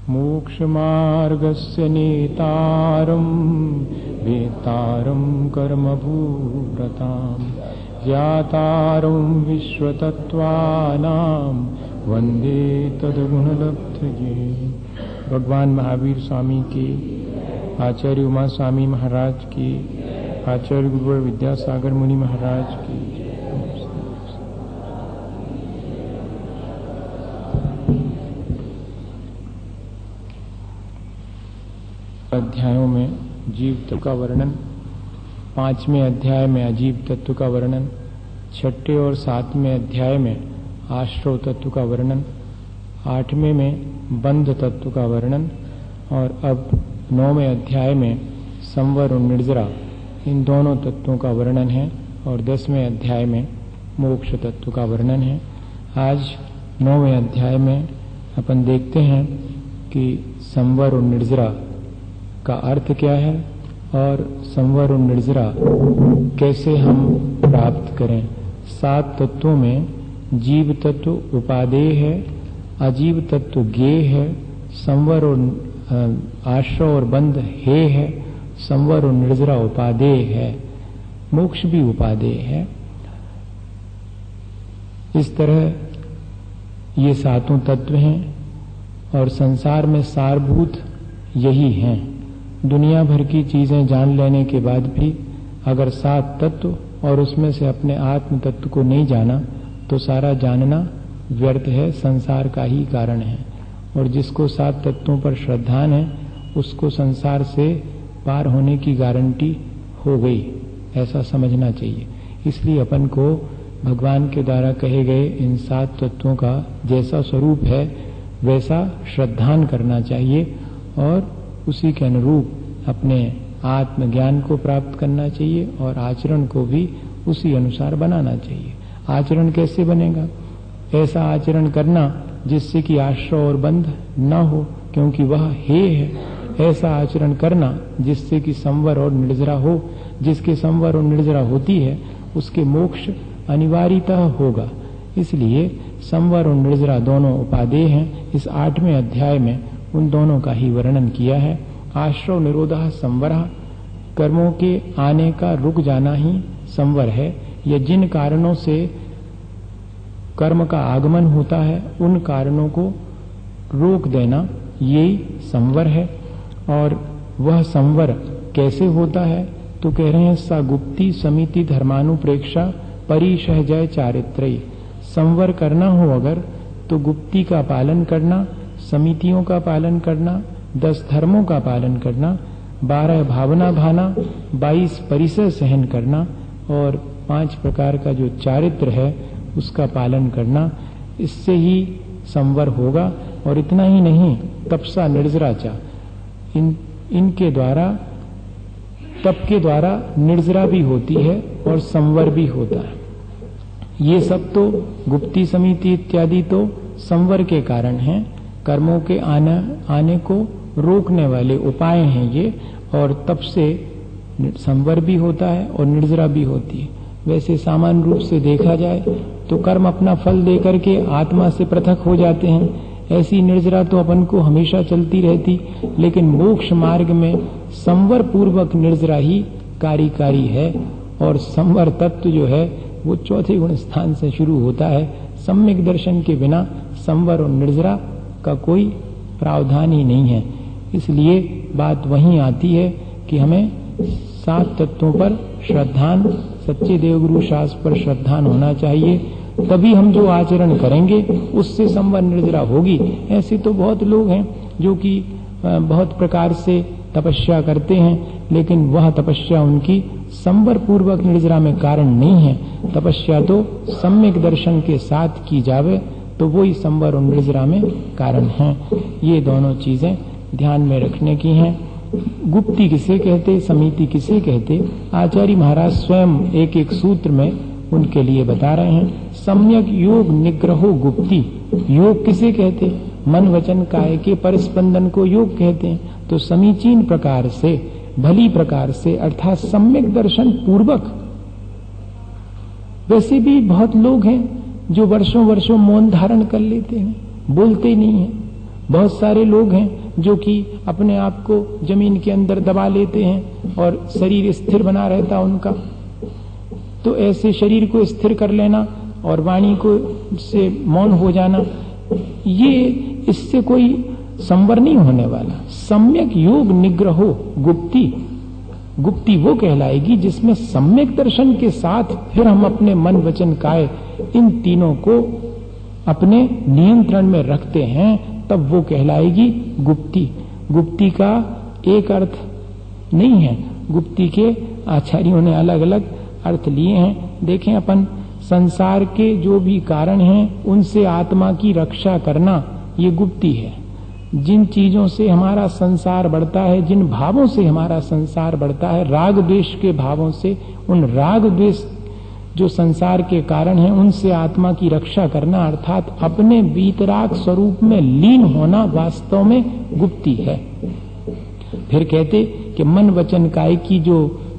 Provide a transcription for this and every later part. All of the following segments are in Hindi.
मोक्षमार्गस्य नेतारं वेत्तारं कर्मभूरतां ज्ञातारं विश्वतत्त्वानां वंदे तद्गुणलब्धये। भगवान महावीर स्वामी के, आचार्य उमा स्वामी महाराज की, आचार्य गुरुवर विद्यासागर मुनि महाराज की। अध्यायों में जीव तत्व का वर्णन, 5वें अध्याय में अजीव तत्व का वर्णन, 6ठे और 7वें अध्याय में आश्रव तत्व का वर्णन, 8वें में बंध तत्व का वर्णन और अब 9वें अध्याय में संवर और निर्जरा, इन दोनों तत्वों का वर्णन है और 10वें अध्याय में मोक्ष तत्व का वर्णन है। आज 9वें अध्याय में अपन देखते हैं कि संवर और निर्जरा का अर्थ क्या है और संवर और निर्जरा कैसे हम प्राप्त करें। 7 तत्वों में जीव तत्व उपादेय है, अजीव तत्व ज्ञेय है, संवर और आश्रव और बंध हेय है, संवर और निर्जरा उपादेय है, मोक्ष भी उपादेय है। इस तरह ये 7 तत्व हैं और संसार में सारभूत यही हैं। दुनिया भर की चीजें जान लेने के बाद भी अगर 7 तत्व और उसमें से अपने आत्म तत्व को नहीं जाना तो सारा जानना व्यर्थ है, संसार का ही कारण है। और जिसको 7 तत्वों पर श्रद्धान है उसको संसार से पार होने की गारंटी हो गई, ऐसा समझना चाहिए। इसलिए अपन को भगवान के द्वारा कहे गए इन 7 तत्वों का जैसा स्वरूप है वैसा श्रद्धान करना चाहिए और उसी के अनुरूप अपने आत्मज्ञान को प्राप्त करना चाहिए और आचरण को भी उसी अनुसार बनाना चाहिए। आचरण कैसे बनेगा? ऐसा आचरण करना जिससे कि आश्रव और बंध न हो, क्योंकि वह हेय है। ऐसा आचरण करना जिससे कि संवर और निर्जरा हो, जिसके संवर और निर्जरा होती है उसके मोक्ष अनिवार्यतः होगा। इसलिए संवर और निर्जरा दोनों उपादेय हैं। इस 8वें अध्याय में उन दोनों का ही वर्णन किया है। आश्रव निरोधः संवरः, कर्मों के आने का रुक जाना ही संवर है। यह जिन कारणों से कर्म का आगमन होता है उन कारणों को रोक देना यही संवर है। और वह संवर कैसे होता है तो कह रहे हैं सा गुप्ती समिति धर्मानुप्रेक्षा परिसहजय चारित्रयी। संवर करना हो अगर तो गुप्ती का पालन करना, समितियों का पालन करना, 10 धर्मों का पालन करना, 12 भावना भाना, 22 परिसर सहन करना और 5 प्रकार का जो चारित्र है उसका पालन करना, इससे ही संवर होगा। और इतना ही नहीं, तपसा निर्जराचा, इनके द्वारा, तप के द्वारा निर्जरा भी होती है और संवर भी होता है। ये सब तो गुप्ती समिति इत्यादि तो संवर के कारण हैं, कर्मों के आने को रोकने वाले उपाय हैं ये, और तप से संवर भी होता है और निर्जरा भी होती है। वैसे सामान्य रूप से देखा जाए तो कर्म अपना फल देकर के आत्मा से पृथक हो जाते हैं। ऐसी निर्जरा तो अपन को हमेशा चलती रहती, लेकिन मोक्ष मार्ग में संवर पूर्वक निर्जरा ही कार्यकारी है। और संवर तत्व जो है वो 4थे गुण स्थान से शुरू होता है। सम्यक दर्शन के बिना संवर और निर्जरा का कोई प्रावधान ही नहीं है। इसलिए बात वहीं आती है कि हमें 7 तत्वों पर श्रद्धान, सच्चे देवगुरु शास्त्र पर श्रद्धान होना चाहिए। तभी हम जो आचरण करेंगे उससे संवर निर्जरा होगी। ऐसे तो बहुत लोग हैं जो कि बहुत प्रकार से तपस्या करते हैं, लेकिन वह तपस्या उनकी संवर पूर्वक निर्जरा में कारण नहीं है। तपस्या तो सम्यक दर्शन के साथ की जावे तो वही संवर और निर्जरा में कारण है। ये दोनों चीजें ध्यान में रखने की हैं। गुप्ती किसे कहते, समिति किसे कहते, आचार्य महाराज स्वयं एक एक सूत्र में उनके लिए बता रहे हैं। सम्यक योग निग्रहो गुप्ती, योग किसे कहते, मन वचन काय के परिस्पंदन को योग कहते हैं। तो समीचीन प्रकार से, भली प्रकार से, अर्थात सम्यक दर्शन पूर्वक। वैसे भी बहुत लोग हैं जो वर्षों वर्षों मौन धारण कर लेते हैं, बोलते नहीं हैं, बहुत सारे लोग हैं जो कि अपने आप को जमीन के अंदर दबा लेते हैं और शरीर स्थिर बना रहता उनका। तो ऐसे शरीर को स्थिर कर लेना और वाणी को से मौन हो जाना, ये इससे कोई संवर नहीं होने वाला। सम्यक योग निग्रहो गुप्ति, गुप्ति वो कहलाएगी जिसमें सम्यक दर्शन के साथ फिर हम अपने मन वचन काय इन तीनों को अपने नियंत्रण में रखते हैं, तब वो कहलाएगी गुप्ति। गुप्ति का एक अर्थ नहीं है, गुप्ति के आचार्यों ने अलग अलग अर्थ लिए हैं। देखें, अपन संसार के जो भी कारण हैं उनसे आत्मा की रक्षा करना, ये गुप्ति है। जिन चीजों से हमारा संसार बढ़ता है, जिन भावों से हमारा संसार बढ़ता है, राग द्वेष के भावों से, उन राग द्वेष जो संसार के कारण हैं उनसे आत्मा की रक्षा करना, अर्थात अपने वीतराग स्वरूप में लीन होना वास्तव में गुप्ति है। फिर कहते कि मन वचन काय की जो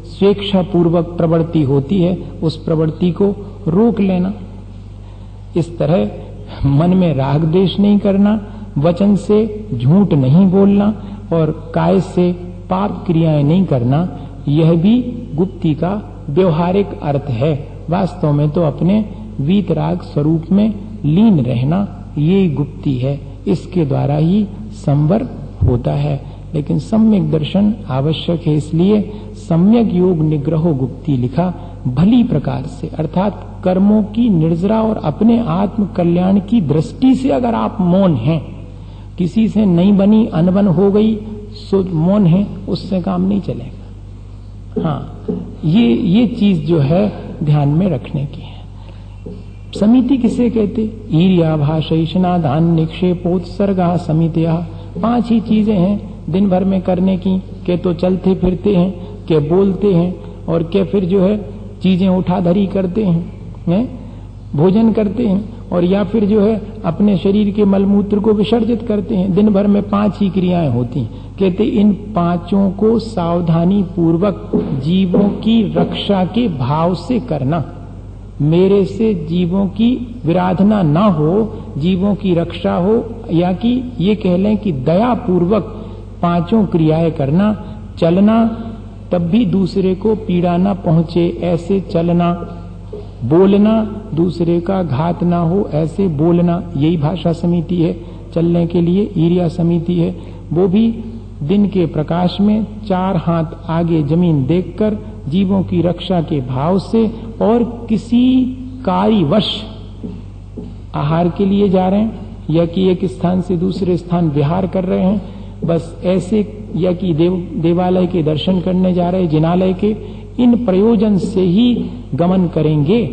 स्वेच्छा पूर्वक प्रवृत्ति होती है उस प्रवृत्ति को रोक लेना। इस तरह मन में राग द्वेष नहीं करना, वचन से झूठ नहीं बोलना और काय से पाप क्रियाएं नहीं करना, यह भी गुप्ति का व्यवहारिक अर्थ है। वास्तव में तो अपने वीतराग स्वरूप में लीन रहना ये गुप्ति है, इसके द्वारा ही संवर होता है। लेकिन सम्यक दर्शन आवश्यक है, इसलिए सम्यक योग निग्रहो गुप्ति लिखा। भली प्रकार से, अर्थात कर्मों की निर्जरा और अपने आत्म कल्याण की दृष्टि से अगर आप मौन हैं, किसी से नहीं बनी अनबन हो गई सो मौन है, उससे काम नहीं चलेगा। हाँ, ये चीज जो है ध्यान में रखने की है। समिति किसे कहते? ईर्या भाषा दान निक्षेपोत्सर्गा समितिया। 5 ही चीजें हैं दिन भर में करने की, के तो चलते फिरते हैं, के बोलते हैं और के फिर जो है चीजें उठाधरी करते हैं, भोजन करते हैं और या फिर जो है अपने शरीर के मलमूत्र को विसर्जित करते हैं। दिन भर में 5 ही क्रियाएं होती हैं। कहते इन 5 को सावधानी पूर्वक जीवों की रक्षा के भाव से करना। मेरे से जीवों की विराधना ना हो, जीवों की रक्षा हो, या कि ये कह लें कि दया पूर्वक 5 क्रियाएं करना। चलना तब भी दूसरे को पीड़ा ना पहुंचे ऐसे चलना, बोलना दूसरे का घात ना हो ऐसे बोलना, यही भाषा समिति है। चलने के लिए ईर्या समिति है, वो भी दिन के प्रकाश में 4 हाथ आगे जमीन देखकर जीवों की रक्षा के भाव से, और किसी कार्यवश आहार के लिए जा रहे हैं या कि एक स्थान से दूसरे स्थान विहार कर रहे हैं, बस ऐसे, या कि देवालय के दर्शन करने जा रहे, जिनालय के, इन प्रयोजन से ही गमन करेंगे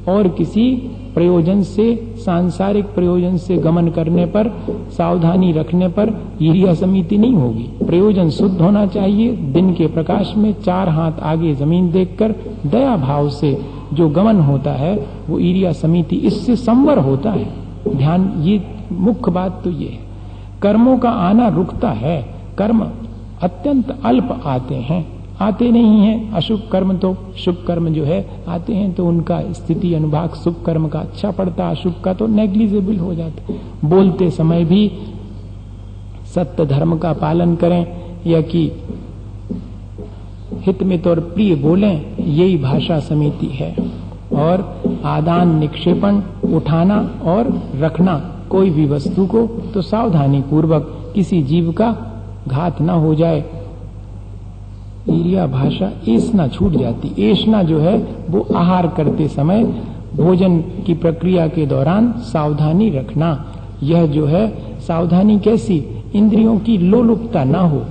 और किसी प्रयोजन से, सांसारिक प्रयोजन से गमन करने पर, सावधानी रखने पर ईर्या समिति नहीं होगी। प्रयोजन शुद्ध होना चाहिए। दिन के प्रकाश में 4 हाथ आगे जमीन देखकर दया भाव से जो गमन होता है वो ईर्या समिति, इससे संवर होता है। ध्यान, ये मुख्य बात तो ये है। कर्मों का आना रुकता है, कर्म अत्यंत अल्प आते हैं, आते नहीं हैं। अशुभ कर्म तो, शुभ कर्म जो है आते हैं तो उनका स्थिति अनुभाग शुभ कर्म का अच्छा पड़ता, अशुभ का तो नेग्लिजिबल हो जाता। बोलते समय भी सत्य धर्म का पालन करें, या कि हित में तो और प्रिय बोलें, यही भाषा समिति है। और आदान निक्षेपण, उठाना और रखना कोई भी वस्तु को, तो सावधानी पूर्वक किसी जीव का घात ना हो जाए। ईर्या भाषा ऐसना छूट जाती। ऐसना जो है वो आहार करते समय, भोजन की प्रक्रिया के दौरान सावधानी रखना। यह जो है सावधानी कैसी? इंद्रियों की लोलुपता ना हो।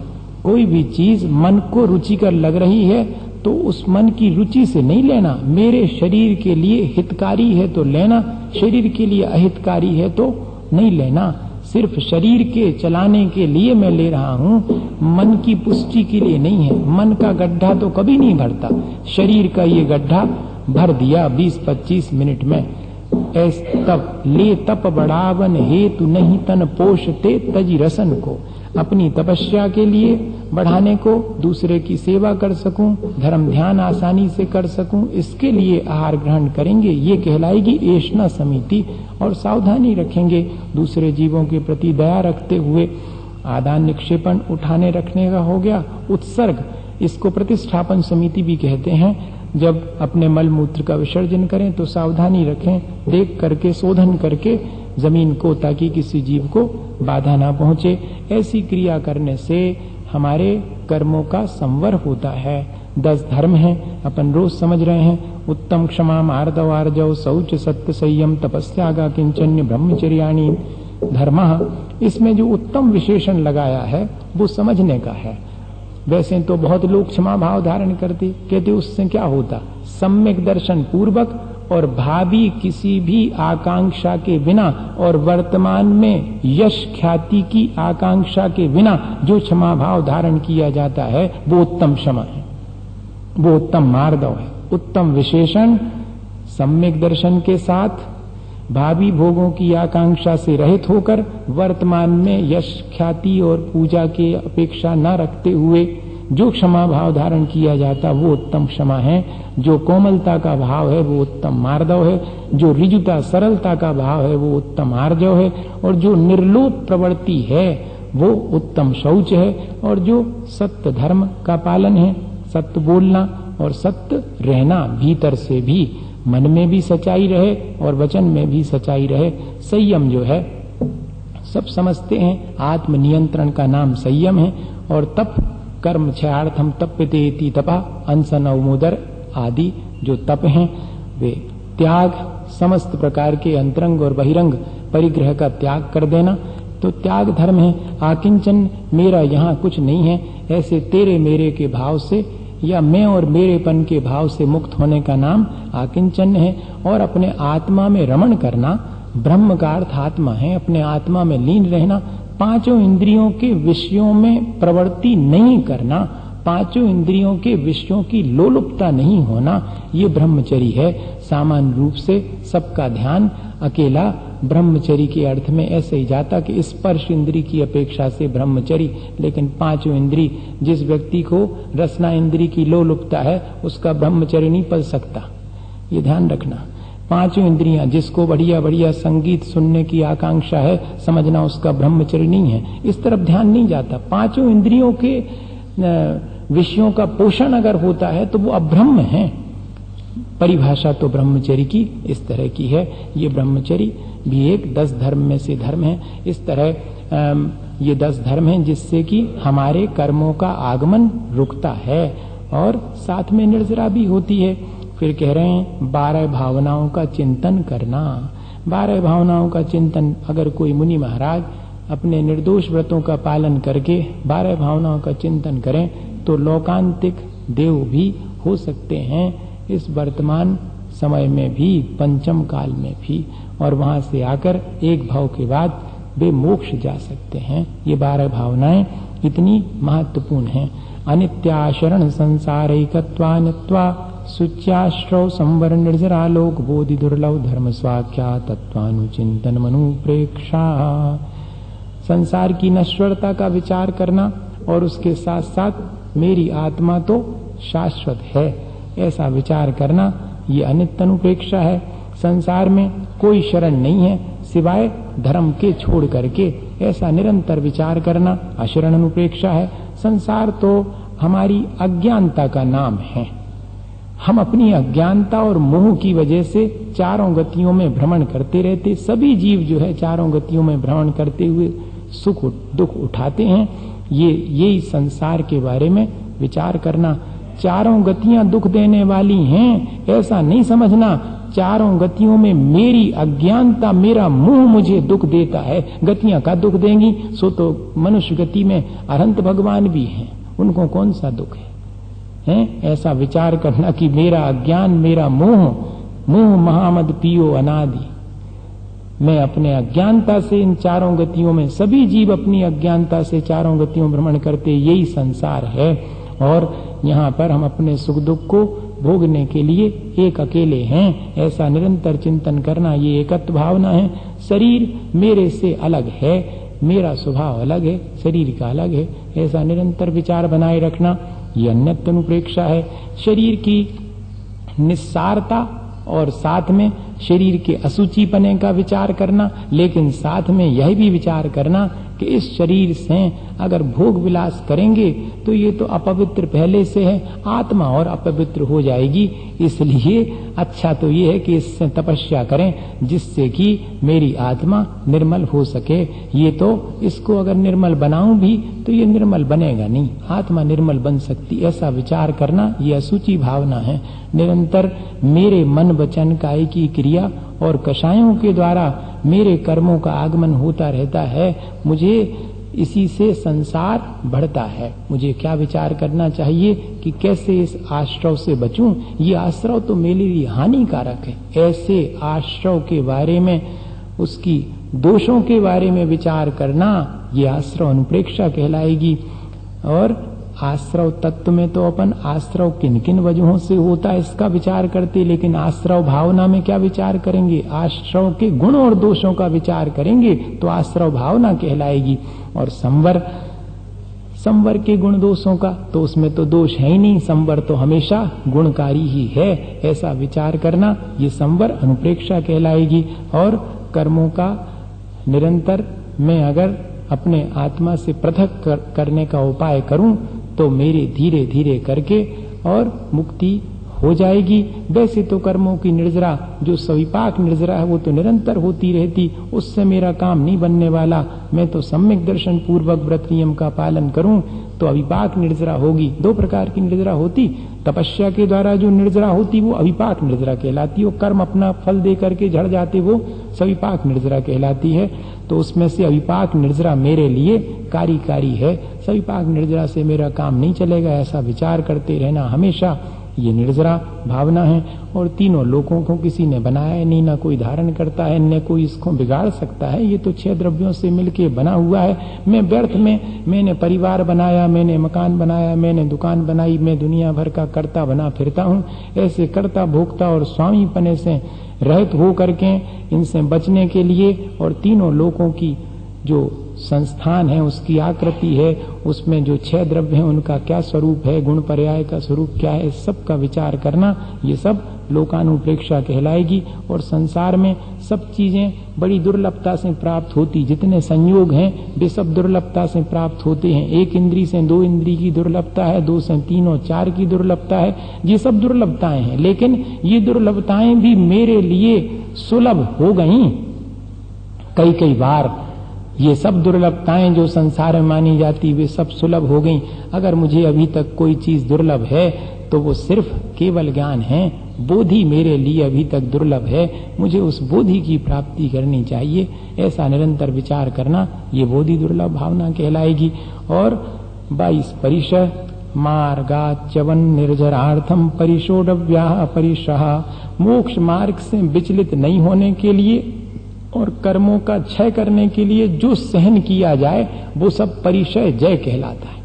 कोई भी चीज मन को रुचिकर लग रही है तो उस मन की रुचि से नहीं लेना। मेरे शरीर के लिए हितकारी है तो लेना, शरीर के लिए अहितकारी है तो नहीं लेना। सिर्फ शरीर के चलाने के लिए मैं ले रहा हूं, मन की पुष्टि के लिए नहीं है। मन का गड्ढा तो कभी नहीं भरता, शरीर का ये गड्ढा भर दिया 20-25 मिनट में। ऐस तप ले तप बढ़ावन हेतु नहीं तन पोषते तजी रसन को। अपनी तपस्या के लिए बढ़ाने को, दूसरे की सेवा कर सकूं, धर्म ध्यान आसानी से कर सकूं, इसके लिए आहार ग्रहण करेंगे, ये कहलाएगी एषणा समिति। और सावधानी रखेंगे, दूसरे जीवों के प्रति दया रखते हुए। आदान निक्षेपण उठाने रखने का हो गया। उत्सर्ग, इसको प्रतिष्ठापन समिति भी कहते हैं। जब अपने मल मूत्र का विसर्जन करें तो सावधानी रखें, देख करके शोधन करके जमीन को, ताकि किसी जीव को बाधा ना पहुंचे। ऐसी क्रिया करने से हमारे कर्मों का संवर होता है। 10 धर्म हैं, अपन रोज समझ रहे हैं। उत्तम क्षमा मार्दव आर्जव शौच सत्य संयम तपस्यागा किंचन्य ब्रह्मचर्याणि धर्मः। इसमें जो उत्तम विशेषण लगाया है वो समझने का है। वैसे तो बहुत लोग क्षमा भाव धारण करते, कहते उससे क्या होता, सम्यक दर्शन पूर्वक और भावी किसी भी आकांक्षा के बिना और वर्तमान में यश ख्याति की आकांक्षा के बिना जो क्षमा भाव धारण किया जाता है वो उत्तम क्षमा है, वो उत्तम मार्दव है। उत्तम विशेषण सम्यक दर्शन के साथ भावी भोगों की आकांक्षा से रहित होकर वर्तमान में यश ख्याति और पूजा की अपेक्षा न रखते हुए जो क्षमा भाव धारण किया जाता वो उत्तम क्षमा है। जो कोमलता का भाव है वो उत्तम मार्दव है। जो ऋजुता सरलता का भाव है वो उत्तम आर्जव है। और जो निर्लोप प्रवृत्ति है वो उत्तम शौच है। और जो सत्य धर्म का पालन है, सत्य बोलना और सत्य रहना, भीतर से भी, मन में भी सच्चाई रहे और वचन में भी सच्चाई रहे। संयम जो है सब समझते हैं, आत्मनियंत्रण का नाम संयम है। और तप कर्म क्षयार्थम तप्यते तपा, अनशन अवमोदर आदि जो तप हैं वे त्याग, समस्त प्रकार के अंतरंग और बहिरंग परिग्रह का त्याग कर देना तो त्याग धर्म है। आकिंचन, मेरा यहाँ कुछ नहीं है, ऐसे तेरे मेरे के भाव से या मैं और मेरेपन के भाव से मुक्त होने का नाम आकिंचन है। और अपने आत्मा में रमण करना, ब्रह्म का अर्थ आत्मा है, अपने आत्मा में लीन रहना, पांचों इंद्रियों के विषयों में प्रवृत्ति नहीं करना, पांचों इंद्रियों के विषयों की लोलुपता नहीं होना, ये ब्रह्मचर्य है। सामान्य रूप से सबका ध्यान अकेला ब्रह्मचर्य के अर्थ में ऐसे ही जाता कि स्पर्श इंद्री की अपेक्षा से ब्रह्मचर्य, लेकिन पांचों इंद्री, जिस व्यक्ति को रसना इंद्री की लोलुपता है उसका ब्रह्मचर्य नहीं पल सकता, ये ध्यान रखना। पांचों इंद्रियां, जिसको बढ़िया बढ़िया संगीत सुनने की आकांक्षा है, समझना उसका ब्रह्मचर्य नहीं है, इस तरफ ध्यान नहीं जाता। पांचों इंद्रियों के विषयों का पोषण अगर होता है तो वो अब्रह्म है। परिभाषा तो ब्रह्मचर्य की इस तरह की है। ये ब्रह्मचर्य भी एक 10 धर्म में से धर्म है। इस तरह ये 10 धर्म हैं जिससे कि हमारे कर्मों का आगमन रुकता है और साथ में निर्जरा भी होती है। फिर कह रहे हैं 12 भावनाओं का चिंतन करना। 12 भावनाओं का चिंतन अगर कोई मुनि महाराज अपने निर्दोष व्रतों का पालन करके 12 भावनाओं का चिंतन करें तो लोकांतिक देव भी हो सकते हैं, इस वर्तमान समय में भी, पंचम काल में भी, और वहां से आकर एक भाव के बाद वे मोक्ष जा सकते हैं। ये 12 भावनाएं इतनी महत्वपूर्ण हैं। अनित्याशरण संसारैकत्वानित्वा शुच्याश्रव संवर निर्जरालोक बोधि दुर्लभ धर्म स्वाख्या तत्वानुचिंतन मनुप्रेक्षा। संसार की नश्वरता का विचार करना और उसके साथ साथ मेरी आत्मा तो शाश्वत है, ऐसा विचार करना, ये अनित्य अनुप्रेक्षा है। संसार में कोई शरण नहीं है सिवाय धर्म के छोड़ करके, ऐसा निरंतर विचार करना अशरण अनुप्रेक्षा है। संसार तो हमारी अज्ञानता का नाम है। हम अपनी अज्ञानता और मोह की वजह से चारों गतियों में भ्रमण करते रहते। सभी जीव जो है चारों गतियों में भ्रमण करते हुए सुख दुख उठाते हैं। यही संसार के बारे में विचार करना। चारों गतियां दुख देने वाली हैं, ऐसा नहीं समझना चारों गतियों में मेरी अज्ञानता, मेरा मोह मुझे दुख देता है। गतियां का दुख देंगी, सो तो मनुष्य गति में अनंत भगवान भी हैं, उनको कौन सा दुख है? ऐसा विचार करना कि मेरा अज्ञान, मेरा मोह महामद पियो अनादि, मैं अपने अज्ञानता से इन चारों गतियों में, सभी जीव अपनी अज्ञानता से चारों गतियों भ्रमण करते, यही संसार है। और यहाँ पर हम अपने सुख दुख को भोगने के लिए एक अकेले हैं, ऐसा निरंतर चिंतन करना, ये एकत्व भावना है। शरीर मेरे से अलग है, मेरा स्वभाव अलग है, शरीर का अलग है, ऐसा निरंतर विचार बनाए रखना, ये अन्यत्व अनुप्रेक्षा है। शरीर की निस्सारता और साथ में शरीर के अशुचिपने का विचार करना, लेकिन साथ में यह भी विचार करना कि इस शरीर से अगर भोग विलास करेंगे तो ये तो अपवित्र पहले से है, आत्मा और अपवित्र हो जाएगी। इसलिए अच्छा तो ये है कि इससे तपस्या करें जिससे कि मेरी आत्मा निर्मल हो सके। ये तो इसको अगर निर्मल बनाऊं भी तो ये निर्मल बनेगा नहीं, आत्मा निर्मल बन सकती, ऐसा विचार करना ये अशुचि भावना है। निरंतर मेरे मन वचन काय की क्रिया और कषायों के द्वारा मेरे कर्मों का आगमन होता रहता है, मुझे इसी से संसार बढ़ता है। मुझे क्या विचार करना चाहिए कि कैसे इस आश्रव से बचूं। ये आश्रव तो मेरे लिए हानिकारक है। ऐसे आश्रव के बारे में, उसकी दोषों के बारे में विचार करना, ये आश्रव अनुप्रेक्षा कहलाएगी। और आश्रव तत्व में तो अपन आश्रव किन किन वजहों से होता है इसका विचार करते, लेकिन आश्रव भावना में क्या विचार करेंगे? आश्रव के गुण और दोषों का विचार करेंगे तो आश्रव भावना कहलाएगी। और संवर के गुण दोषों का तो उसमें तो दोष है ही नहीं, संवर तो हमेशा गुणकारी ही है, ऐसा विचार करना, ये संवर अनुप्रेक्षा कहलाएगी। और कर्मों का निरंतर मैं अगर अपने आत्मा से पृथक करने का उपाय करूं तो मेरे धीरे धीरे करके और मुक्ति हो जाएगी। वैसे तो कर्मों की निर्जरा, जो सविपाक निर्जरा है, वो तो निरंतर होती रहती, उससे मेरा काम नहीं बनने वाला। मैं तो सम्यक दर्शन पूर्वक व्रत नियम का पालन करूं तो अविपाक निर्जरा होगी। दो प्रकार की निर्जरा होती, तपस्या के द्वारा जो निर्जरा होती वो अविपाक निर्जरा कहलाती, वो कर्म अपना फल दे करके झड़ जाते, वो सविपाक निर्जरा कहलाती है। तो उसमें से अविपाक निर्जरा मेरे लिए कार्यकारी है, सविपाक निर्जरा से मेरा काम नहीं चलेगा, ऐसा विचार करते रहना हमेशा, ये निर्जरा भावना है। और तीनों लोगों को किसी ने बनाया नहीं, ना कोई धारण करता है, न कोई इसको बिगाड़ सकता है। ये तो 6 द्रव्यों से मिलके बना हुआ है। मैं व्यर्थ में, मैंने परिवार बनाया, मैंने मकान बनाया, मैंने दुकान बनाई, मैं दुनिया भर का कर्ता बना फिरता हूँ। ऐसे कर्ता भोक्ता और स्वामी पने से रहित हो करके इनसे बचने के लिए, और तीनों लोगों की जो संस्थान है उसकी आकृति है, उसमें जो 6 द्रव्य हैं उनका क्या स्वरूप है, गुण पर्याय का स्वरूप क्या है, इस सब का विचार करना, ये सब लोकानुप्रेक्षा कहलाएगी। और संसार में सब चीजें बड़ी दुर्लभता से प्राप्त होती, जितने संयोग हैं वे सब दुर्लभता से प्राप्त होते हैं। 1 इंद्री से 2 इंद्री की दुर्लभता है, 2 से 3 और 4 की दुर्लभता है, ये सब दुर्लभताएं हैं। लेकिन ये दुर्लभताएं भी मेरे लिए सुलभ हो गई कई बार। ये सब दुर्लभताएं जो संसार में मानी जाती वे सब सुलभ हो गई। अगर मुझे अभी तक कोई चीज दुर्लभ है तो वो सिर्फ केवल ज्ञान है। बोधि मेरे लिए अभी तक दुर्लभ है, मुझे उस बोधि की प्राप्ति करनी चाहिए, ऐसा निरंतर विचार करना, ये बोधि दुर्लभ भावना कहलाएगी। और 22 परिशः मार्गाच्चवन निर्जरार्थम परिशोडव्या परिशः, मोक्ष मार्ग से विचलित नहीं होने के लिए और कर्मों का क्षय करने के लिए जो सहन किया जाए वो सब परिशय जय कहलाता है।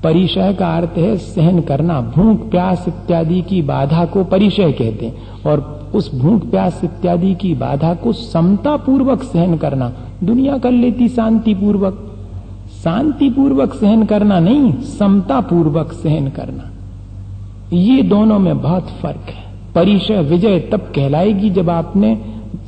परिशय का अर्थ है सहन करना, भूख प्यास इत्यादि की बाधा को परिशय कहते हैं। और उस भूख प्यास इत्यादि की बाधा को समता पूर्वक सहन करना। दुनिया कर लेती शांति पूर्वक, शांति पूर्वक सहन करना नहीं, समता पूर्वक सहन करना, ये दोनों में बहुत फर्क है। परिशय विजय तब कहलाएगी जब आपने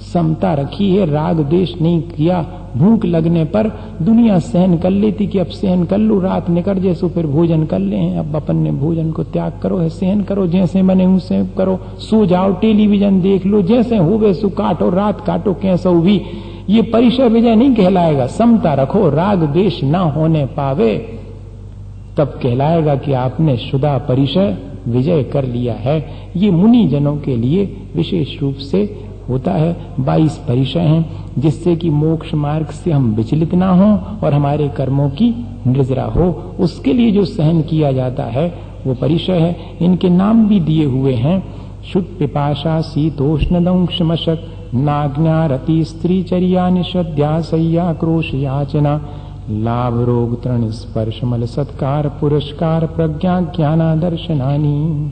समता रखी है, राग द्वेष नहीं किया। भूख लगने पर दुनिया सहन कर लेती कि अब सहन कर लो, रात निकट जैसो फिर भोजन कर ले, अब अपन ने भोजन को त्याग करो है, सहन करो, जैसे बने उसे करो, सो जाओ, टेलीविजन देख लो, जैसे हो वैसो काटो, रात काटो कैसो भी। ये परिशय विजय नहीं कहलाएगा। समता रखो, राग द्वेष ना होने पावे, तब कहलाएगा कि आपने शुदा परिशय विजय कर लिया है। ये मुनि जनों के लिए विशेष रूप से होता है। 22 परिशय हैं जिससे कि मोक्ष मार्ग से हम विचलित ना हो और हमारे कर्मों की निर्जरा हो, उसके लिए जो सहन किया जाता है वो परिशय है। इनके नाम भी दिए हुए हैं, शुद्ध पिपाशा शीतोष्ण दंश मशक नाज्ञा रति स्त्रीचर्या निषद्या सय्या क्रोश याचना लाभ रोग तृण स्पर्श मल सत्कार पुरस्कार प्रज्ञा ज्ञाना दर्शनानी।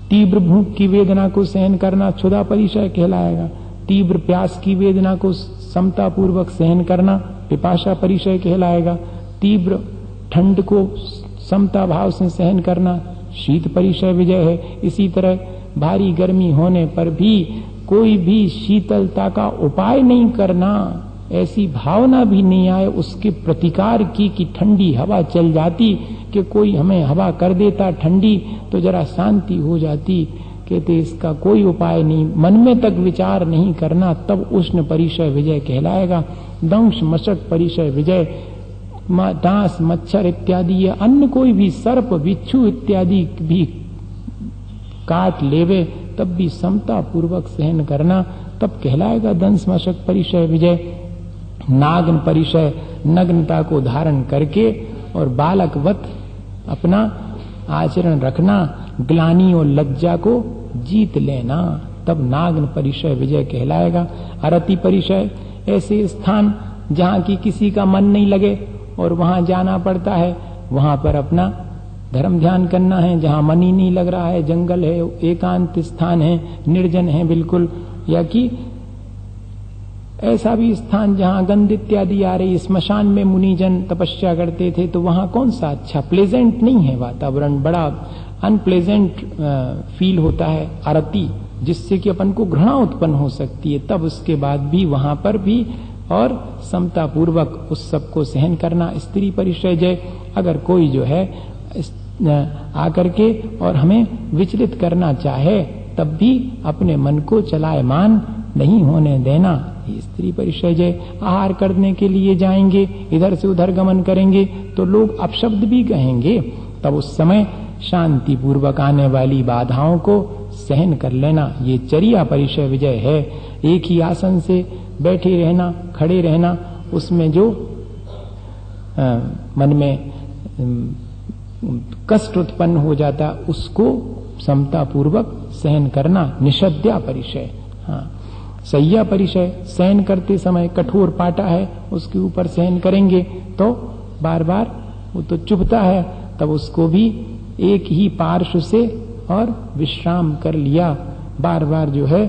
तीव्र भूख की वेदना को सहन करना क्षुधा परिचय कहलाएगा। तीव्र प्यास की वेदना को समता पूर्वक सहन करना पिपाशा परिचय कहलाएगा। तीव्र ठंड को समता भाव से सहन करना शीत परिचय विजय है। इसी तरह भारी गर्मी होने पर भी कोई भी शीतलता का उपाय नहीं करना, ऐसी भावना भी नहीं आए उसके प्रतिकार की कि ठंडी हवा चल जाती, कि कोई हमें हवा कर देता ठंडी तो जरा शांति हो जाती। कहते इसका कोई उपाय नहीं, मन में तक विचार नहीं करना, तब उष्ण परिचय विजय कहलाएगा। दंश मशक परिचय विजय, डांस मच्छर इत्यादि या अन्य कोई भी सर्प बिच्छू इत्यादि भी काट लेवे तब भी समता पूर्वक सहन करना, तब कहलाएगा दंश मशक परिचय विजय। नागन परिचय, नग्नता को धारण करके और बालकवत अपना आचरण रखना, ग्लानि और लज्जा को जीत लेना, तब नागन परिचय विजय कहलाएगा। अरति परिचय, ऐसे स्थान जहाँ की किसी का मन नहीं लगे और वहां जाना पड़ता है, वहां पर अपना धर्म ध्यान करना है। जहाँ मन ही नहीं लग रहा है, जंगल है, एकांत स्थान है, निर्जन है बिल्कुल, या कि ऐसा भी स्थान जहाँ गंध इत्यादि आ रही, स्मशान में मुनिजन तपस्या करते थे, तो वहां कौन सा अच्छा, प्लेजेंट नहीं है वातावरण, बड़ा अनप्लेजेंट फील होता है अरति, जिससे कि अपन को घृणा उत्पन्न हो सकती है। तब उसके बाद भी वहां पर भी और समता पूर्वक उस सब को सहन करना। स्त्री परिचय जय, अगर कोई जो है आकर के और हमें विचलित करना चाहे तब भी अपने मन को चलायमान नहीं होने देना, ये स्त्री परिचय जय। आहार करने के लिए जाएंगे, इधर से उधर गमन करेंगे तो लोग अपशब्द भी कहेंगे, तब उस समय शांति पूर्वक आने वाली बाधाओं को सहन कर लेना, ये चर्या परिचय विजय है। एक ही आसन से बैठे रहना, खड़े रहना, उसमें जो मन में कष्ट उत्पन्न हो जाता उसको समता पूर्वक सहन करना, निषद्या परिचय। हाँ, सैया परिचय, सहन करते समय कठोर पाटा है उसके ऊपर सहन करेंगे तो बार बार वो तो चुभता है, तब उसको भी एक ही पार्श्व से और विश्राम कर लिया, बार बार जो है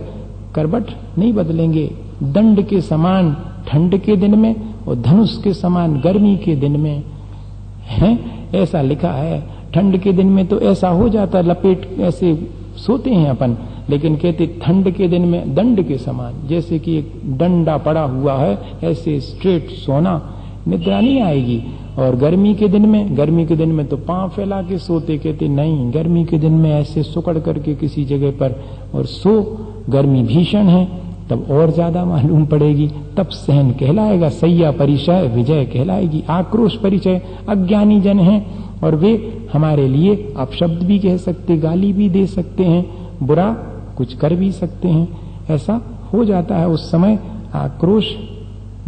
करवट नहीं बदलेंगे। दंड के समान ठंड के दिन में और धनुष के समान गर्मी के दिन में है, ऐसा लिखा है। ठंड के दिन में तो ऐसा हो जाता, लपेट ऐसे सोते हैं अपन, लेकिन कहते ठंड के दिन में दंड के समान, जैसे कि एक डंडा पड़ा हुआ है ऐसे स्ट्रेट सोना, निद्रा नहीं आएगी। और गर्मी के दिन में तो पांव फैला के सोते, कहते नहीं, गर्मी के दिन में ऐसे सुकड़ करके किसी जगह पर और सो, गर्मी भीषण है, तब और ज्यादा मालूम पड़ेगी, तब सहन कहलाएगा। सैया परिचय विजय कहलाएगी। आक्रोश परिचय, अज्ञानी जन हैं और वे हमारे लिए अपशब्द भी कह सकते, गाली भी दे सकते हैं, बुरा कुछ कर भी सकते हैं, ऐसा हो जाता है। उस समय आक्रोश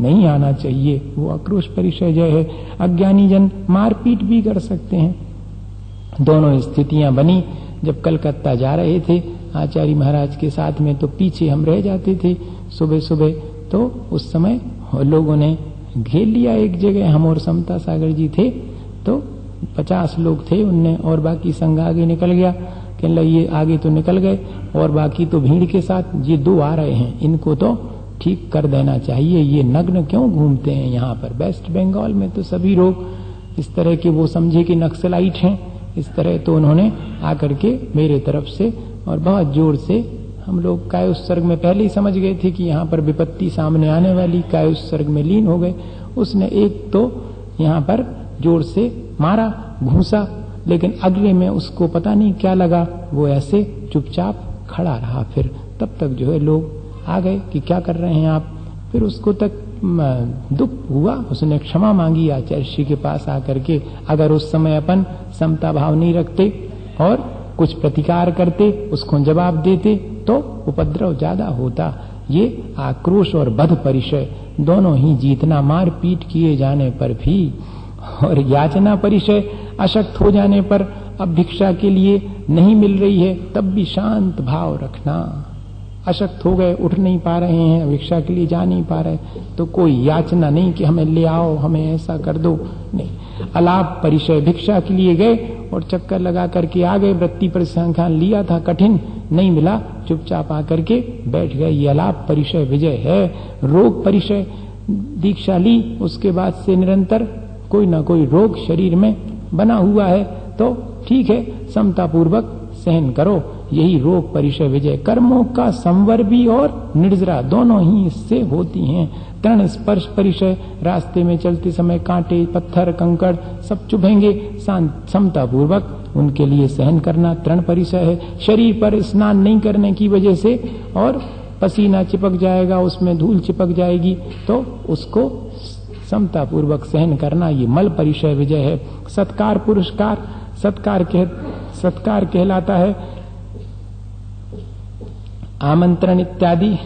नहीं आना चाहिए, वो आक्रोश परिचय जय है। अज्ञानी जन मारपीट भी कर सकते हैं। दोनों स्थितियां बनी। जब कलकत्ता जा रहे थे आचार्य महाराज के साथ में, तो पीछे हम रह जाते थे सुबह सुबह, तो उस समय लोगों ने घेर लिया एक जगह, हम और समता सागर जी थे, तो 50 लोग थे उनने, और बाकी संघ आगे निकल गया। कहने लगे ये आगे तो निकल गए और बाकी तो भीड़ के साथ, ये 2 आ रहे हैं, इनको तो ठीक कर देना चाहिए, ये नग्न क्यों घूमते हैं यहाँ पर। वेस्ट बंगाल में तो सभी लोग इस तरह के, वो समझे कि नक्सलाइट हैं, इस तरह तो उन्होंने आकर के मेरे तरफ से और बहुत जोर से, हम लोग काय उत्सर्ग में पहले ही समझ गए थे कि यहाँ पर विपत्ति सामने आने वाली, काय उत्सर्ग में लीन हो गए। उसने एक तो यहाँ पर जोर से मारा, घूसा, लेकिन अगले में उसको पता नहीं क्या लगा, वो ऐसे चुपचाप खड़ा रहा। फिर तब तक जो है लोग आ गए कि क्या कर रहे हैं आप। फिर उसको तक दुख हुआ, उसने क्षमा मांगी आचार्य श्री के पास आकर के। अगर उस समय अपन समता भाव नहीं रखते और कुछ प्रतिकार करते, उसको जवाब देते, तो उपद्रव ज्यादा होता। ये आक्रोश और बध परिचय दोनों ही जीतना, मार पीट किए जाने पर भी। और याचना परिचय, अशक्त हो जाने पर, अब भिक्षा के लिए नहीं मिल रही है, तब भी शांत भाव रखना। अशक्त हो गए, उठ नहीं पा रहे हैं, भिक्षा के लिए जा नहीं पा रहे, तो कोई याचना नहीं कि हमें ले आओ, हमें ऐसा कर दो, नहीं। अलाप परिचय, भिक्षा के लिए गए और चक्कर लगा करके आ गए। वृत्ति परिसंख्यान लिया था, कठिन नहीं मिला, चुपचाप आकर के बैठ गए। ये अलाप परिचय विजय है। रोग परिचय दीक्षा ली, उसके बाद से निरंतर कोई ना कोई रोग शरीर में बना हुआ है, तो ठीक है, समता पूर्वक सहन करो। यही रोग परिचय विजय। कर्मों का संवर भी और निर्जरा दोनों ही इससे होती हैं। तृण स्पर्श परिचय, रास्ते में चलते समय कांटे, पत्थर, कंकड़ सब चुभेंगे, समता पूर्वक उनके लिए सहन करना तृण परिचय है। शरीर पर स्नान नहीं करने की वजह से और पसीना चिपक जाएगा, उसमें धूल चिपक जाएगी, तो उसको समता पूर्वक सहन करना, ये मल परिचय विजय है। सत्कार पुरस्कार, सत्कार कहलाता है आमंत्रण इत्यादि,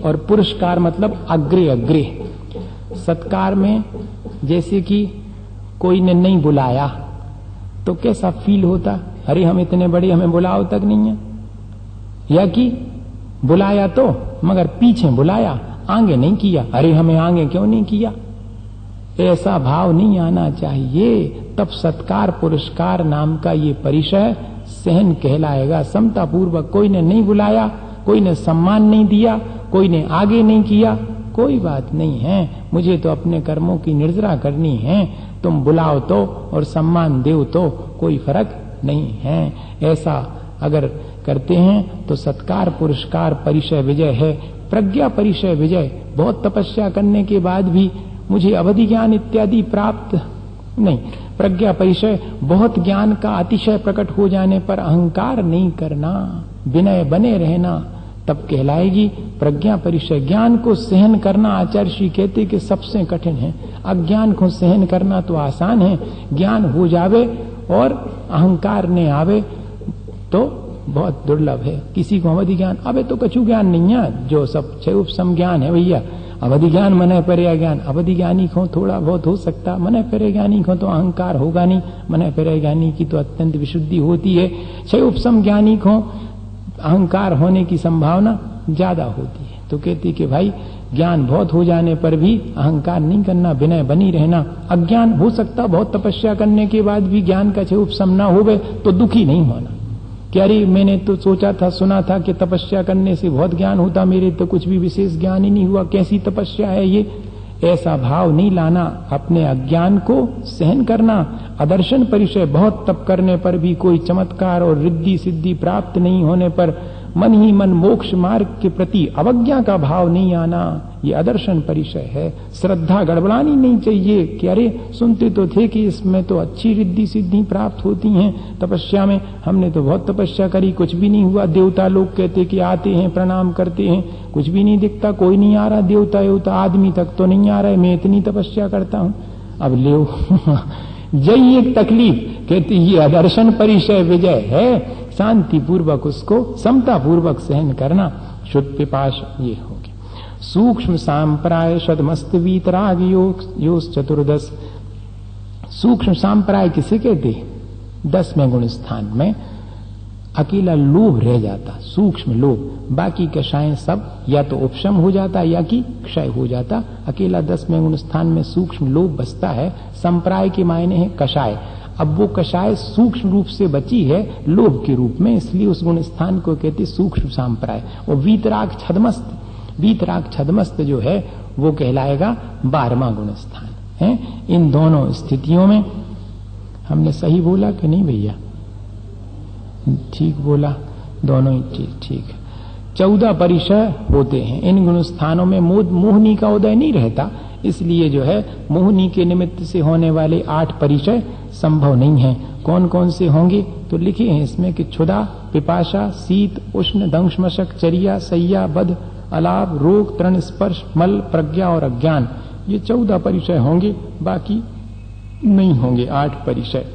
और पुरस्कार मतलब अग्रे अग्रे। सत्कार में जैसे कि कोई ने नहीं बुलाया तो कैसा फील होता, अरे हम इतने बड़े, हमें बुलाओ तक नहीं है। या कि बुलाया तो मगर पीछे बुलाया, आगे नहीं किया, अरे हमें आगे क्यों नहीं किया। ऐसा भाव नहीं आना चाहिए। तब सत्कार पुरस्कार नाम का ये परिचय सहन कहलाएगा। समता पूर्वक, कोई ने नहीं बुलाया, कोई ने सम्मान नहीं दिया, कोई ने आगे नहीं किया, कोई बात नहीं है, मुझे तो अपने कर्मों की निर्जरा करनी है। तुम बुलाओ तो और सम्मान दो तो कोई फर्क नहीं है। ऐसा अगर करते हैं तो सत्कार पुरस्कार परिचय विजय है। प्रज्ञा परिचय विजय, बहुत तपस्या करने के बाद भी मुझे अवधि ज्ञान इत्यादि प्राप्त नहीं। प्रज्ञा परिचय, बहुत ज्ञान का अतिशय प्रकट हो जाने पर अहंकार नहीं करना, विनय बने रहना, तब कहलाएगी प्रज्ञा परिचय। ज्ञान को सहन करना आचार्य श्री कहते कि सबसे कठिन है। अज्ञान को सहन करना तो आसान है, ज्ञान हो जावे और अहंकार ने आवे तो बहुत दुर्लभ है। किसी को अवधि ज्ञान, अबे तो कछु ज्ञान नहीं है, जो सब छह उपसम ज्ञान है भैया। अवधि ज्ञान मने पर्या ज्ञान, अवधि ज्ञानी को थोड़ा बहुत हो सकता, मने पर्या ज्ञानी को तो अहंकार होगा नहीं, मने पर्या ज्ञानी की तो अत्यंत विशुद्धि होती है। छह उपसम ज्ञानी को अहंकार होने की संभावना ज्यादा होती है। तो कहती कि भाई ज्ञान बहुत हो जाने पर भी अहंकार नहीं करना, विनय बनी रहना। अज्ञान हो सकता, बहुत तपस्या करने के बाद भी ज्ञान का छह उपसम न होवे तो दुखी नहीं होना कि अरे मैंने तो सोचा था, सुना था कि तपस्या करने से बहुत ज्ञान होता, मेरे तो कुछ भी विशेष ज्ञान ही नहीं हुआ, कैसी तपस्या है ये। ऐसा भाव नहीं लाना, अपने अज्ञान को सहन करना। अदर्शन परिचय, बहुत तप करने पर भी कोई चमत्कार और रिद्धि सिद्धि प्राप्त नहीं होने पर मन ही मन मोक्ष मार्ग के प्रति अवज्ञा का भाव नहीं आना, ये अदर्शन परिचय है। श्रद्धा गड़बड़ानी नहीं चाहिए कि अरे सुनते तो थे कि इसमें तो अच्छी रिद्धि सिद्धि प्राप्त होती हैं, तपस्या में हमने तो बहुत तपस्या करी, कुछ भी नहीं हुआ। देवता लोग कहते कि आते हैं, प्रणाम करते हैं, कुछ भी नहीं दिखता, कोई नहीं आ रहा, देवता आदमी तक तो नहीं आ रहा है, मैं इतनी तपस्या करता हूं, अब ले यही एक तकलीफ। कहते ये अदर्शन परिचय विजय है। शांति पूर्वक उसको समता पूर्वक सहन करना। शुद्ध पिपाश ये होगी। सूक्ष्म सांप्राय शतमस्त वीतराग योग चतुर्दश। सूक्ष्म सांप्राय किसे कहते? 10वें गुण स्थान में अकेला लोभ रह जाता, सूक्ष्म लोभ, बाकी कषाय सब या तो उपशम हो जाता या कि क्षय हो जाता। अकेला 10वें गुण स्थान में सूक्ष्म लोभ बचता है। संप्राय के मायने है कषाय। अब वो कषाय सूक्ष्म रूप से बची है लोभ के रूप में, इसलिए उस गुण स्थान को कहते सूक्ष्म सांप्राय। और वीतराग छदमस्त, वीतराग छदमस्त जो है वो कहलाएगा 12वां गुण स्थान है। इन दोनों स्थितियों में हमने सही बोला कि नहीं भैया? ठीक बोला, दोनों ही ठीक है। 14 परिचय होते हैं इन गुण स्थानों में। मोहनी का उदय नहीं रहता, इसलिए जो है मोहनी के निमित्त से होने वाले 8 परिचय संभव नहीं है। कौन कौन से होंगे तो लिखे हैं इसमें कि क्षुधा, पिपाशा, शीत, उष्ण, दंश, मशक, चर्या, सैया, बध, अलाप, रोग, तृण, स्पर्श, मल, प्रज्ञा और अज्ञान। ये 14 परिचय होंगे, बाकी नहीं होंगे 8 परिचय।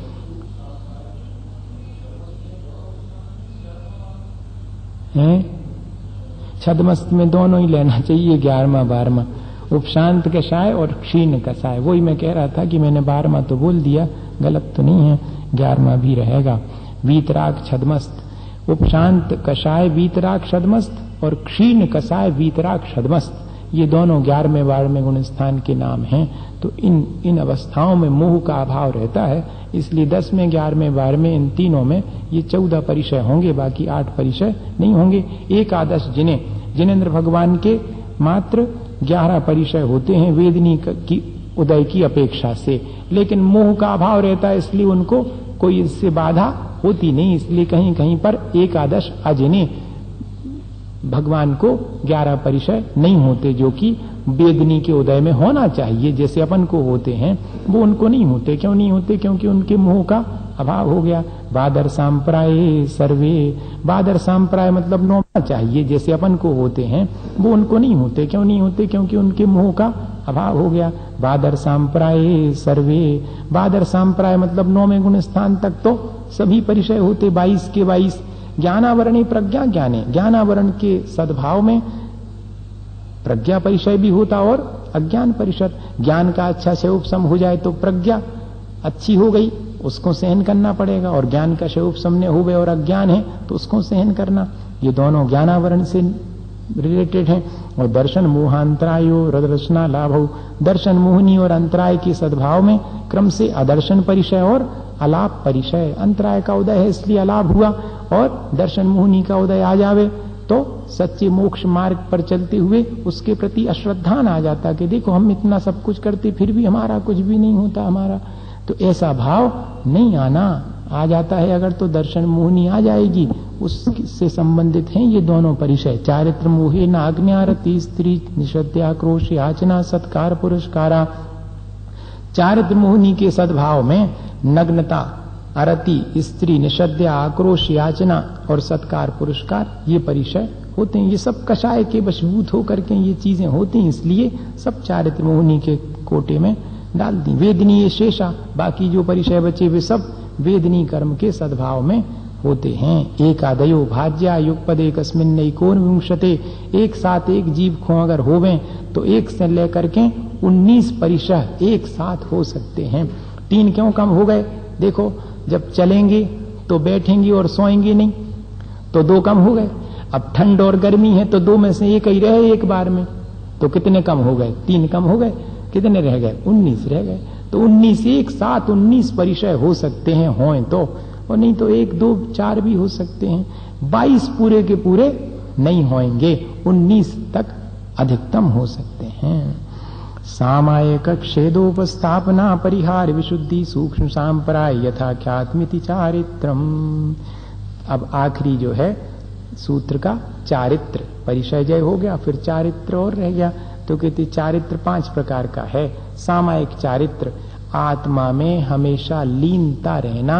छदमस्त में दोनों ही लेना चाहिए, 11वां 12वां। उपशांत कषाय और क्षीण कषाय, वही मैं कह रहा था कि मैंने 12वां तो बोल दिया, गलत तो नहीं है, 11वां भी रहेगा। वीतराग छदमस्त, उपशांत कषाय वीतराग छदमस्त और क्षीण कषाय वीतराग छदमस्त, ये दोनों 11वें 12वें गुण स्थान के नाम हैं। तो इन अवस्थाओं में मोह का अभाव रहता है, इसलिए 10वें 11वें 12वें इन तीनों में ये 14 परिचय होंगे, बाकी 8 परिचय नहीं होंगे। एकादश जिनेंद्र भगवान के मात्र 11 परिचय होते हैं वेदनी की उदय की अपेक्षा से, लेकिन मोह का अभाव रहता है, इसलिए उनको कोई इससे बाधा होती नहीं। इसलिए कहीं कहीं पर एकादश अजिने भगवान को 11 परिचय नहीं होते, जो कि वेदनी के उदय में होना चाहिए, जैसे अपन को होते हैं, वो उनको नहीं होते। क्यों नहीं होते? क्योंकि उनके मोह का अभाव हो गया। बादर सांप्राय सर्वे, बादर सांप्राय मतलब नौमा चाहिए, जैसे अपन को होते हैं, वो उनको नहीं होते। क्यों नहीं होते? क्योंकि उनके मोह का अभाव हो गया। बादर सांप्राय सर्वे, बादर सांप्राय मतलब 9वें गुण स्थान तक तो सभी परिचय होते, 22 के 22। ज्ञानावरणी प्रज्ञा ज्ञाने, ज्ञानावरण के सद्भाव में प्रज्ञा परिचय भी होता और अज्ञान परिषद। ज्ञान का अच्छा से उपशम हो जाए तो प्रज्ञा अच्छी हो गई, उसको सहन करना पड़ेगा, और ज्ञान का उपशमने हो गए और अज्ञान है तो उसको सहन करना। ये दोनों ज्ञानावरण से रिलेटेड हैं। और दर्शन मोहांतरायो रदर्शना लाभो, दर्शन मोहनी और अंतराय के सद्भाव में क्रम से अदर्शन परिचय और अलाप परिचय। अंतराय का उदय है इसलिए अलाप हुआ, और दर्शन मोहनी का उदय आ जावे तो सच्चे मोक्ष मार्ग पर चलते हुए उसके प्रति अश्रद्धान आ जाता कि देखो हम इतना सब कुछ करते फिर भी हमारा कुछ भी नहीं होता हमारा। तो ऐसा भाव नहीं आना, आ जाता है अगर तो दर्शन मोहनी आ जाएगी। उससे संबंधित हैं ये दोनों परिचय। चारित्र मोहे न अज्ञारति स्त्री निषद्याक्रोश याचना सत्कार पुरस्कारा। चारित्र मोहनी के सद्भाव में नग्नता, अरति, स्त्री, निषद्या, आक्रोश, याचना और सत्कार पुरस्कार ये परिचय होते हैं। ये सब कषाय के वशभूत होकर के ये चीजें होती हैं, इसलिए सब चारित्र मोहनी के कोटे में डाल दी। वेदनी ये शेषा, बाकी जो परिचय बचे वे सब वेदनी कर्म के सद्भाव में होते हैं। एकादयो भाज्या युगपद एकस्मिन् एकोनविंशते, एक साथ एक जीव खो अगर होवें तो एक से लेकर के 19 परिचय एक साथ हो सकते हैं। 3 क्यों कम हो गए? देखो जब चलेंगे तो बैठेंगे और सोएंगे नहीं, तो 2 कम हो गए। अब ठंड और गर्मी है तो 2 में से एक ही रहे एक बार में, तो कितने कम हो गए? 3 कम हो गए। कितने रह गए? 19 रह गए। तो 19 एक साथ 19 परिचय हो सकते हैं, हों तो, और नहीं तो 1 2 4 भी हो सकते हैं। 22 पूरे के पूरे नहीं होंगे, 19 तक अधिकतम हो सकते हैं। सामायिक क्षेदोपस्थापना परिहार विशुद्धि सूक्ष्म सांप्राय यथाख्यात्मिति चारित्रम। अब आखिरी जो है सूत्र का चारित्र परिचय जय हो गया, फिर चारित्र और रह गया। तो कहते चारित्र 5 प्रकार का है। सामायिक चारित्र, आत्मा में हमेशा लीनता रहना,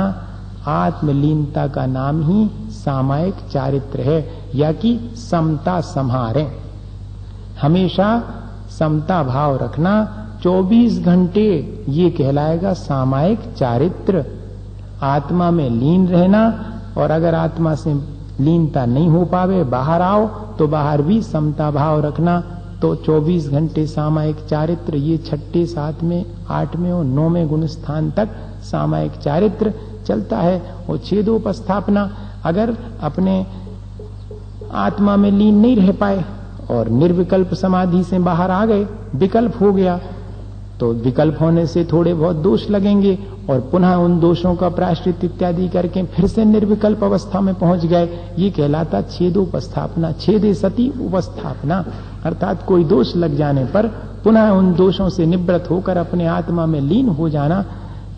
आत्मलीनता का नाम ही सामायिक चारित्र है, या कि समता संहारे, हमेशा समता भाव रखना 24 घंटे, ये कहलाएगा सामायिक चारित्र। आत्मा में लीन रहना, और अगर आत्मा से लीनता नहीं हो पावे बाहर आओ तो बाहर भी समता भाव रखना, तो 24 घंटे सामायिक चारित्र। ये 6, 7, 8 और 9वें गुण स्थान तक सामायिक चारित्र चलता है। और छेदोपस्थापना, अगर अपने आत्मा में लीन नहीं रह पाए और निर्विकल्प समाधि से बाहर आ गए, विकल्प हो गया, तो विकल्प होने से थोड़े बहुत दोष लगेंगे, और पुनः उन दोषों का प्रायश्चित इत्यादि करके फिर से निर्विकल्प अवस्था में पहुंच गए। ये कहलाता छेदोपस्थापना, छेदे सती उपस्थापना, अर्थात कोई दोष लग जाने पर पुनः उन दोषों से निवृत्त होकर अपने आत्मा में लीन हो जाना,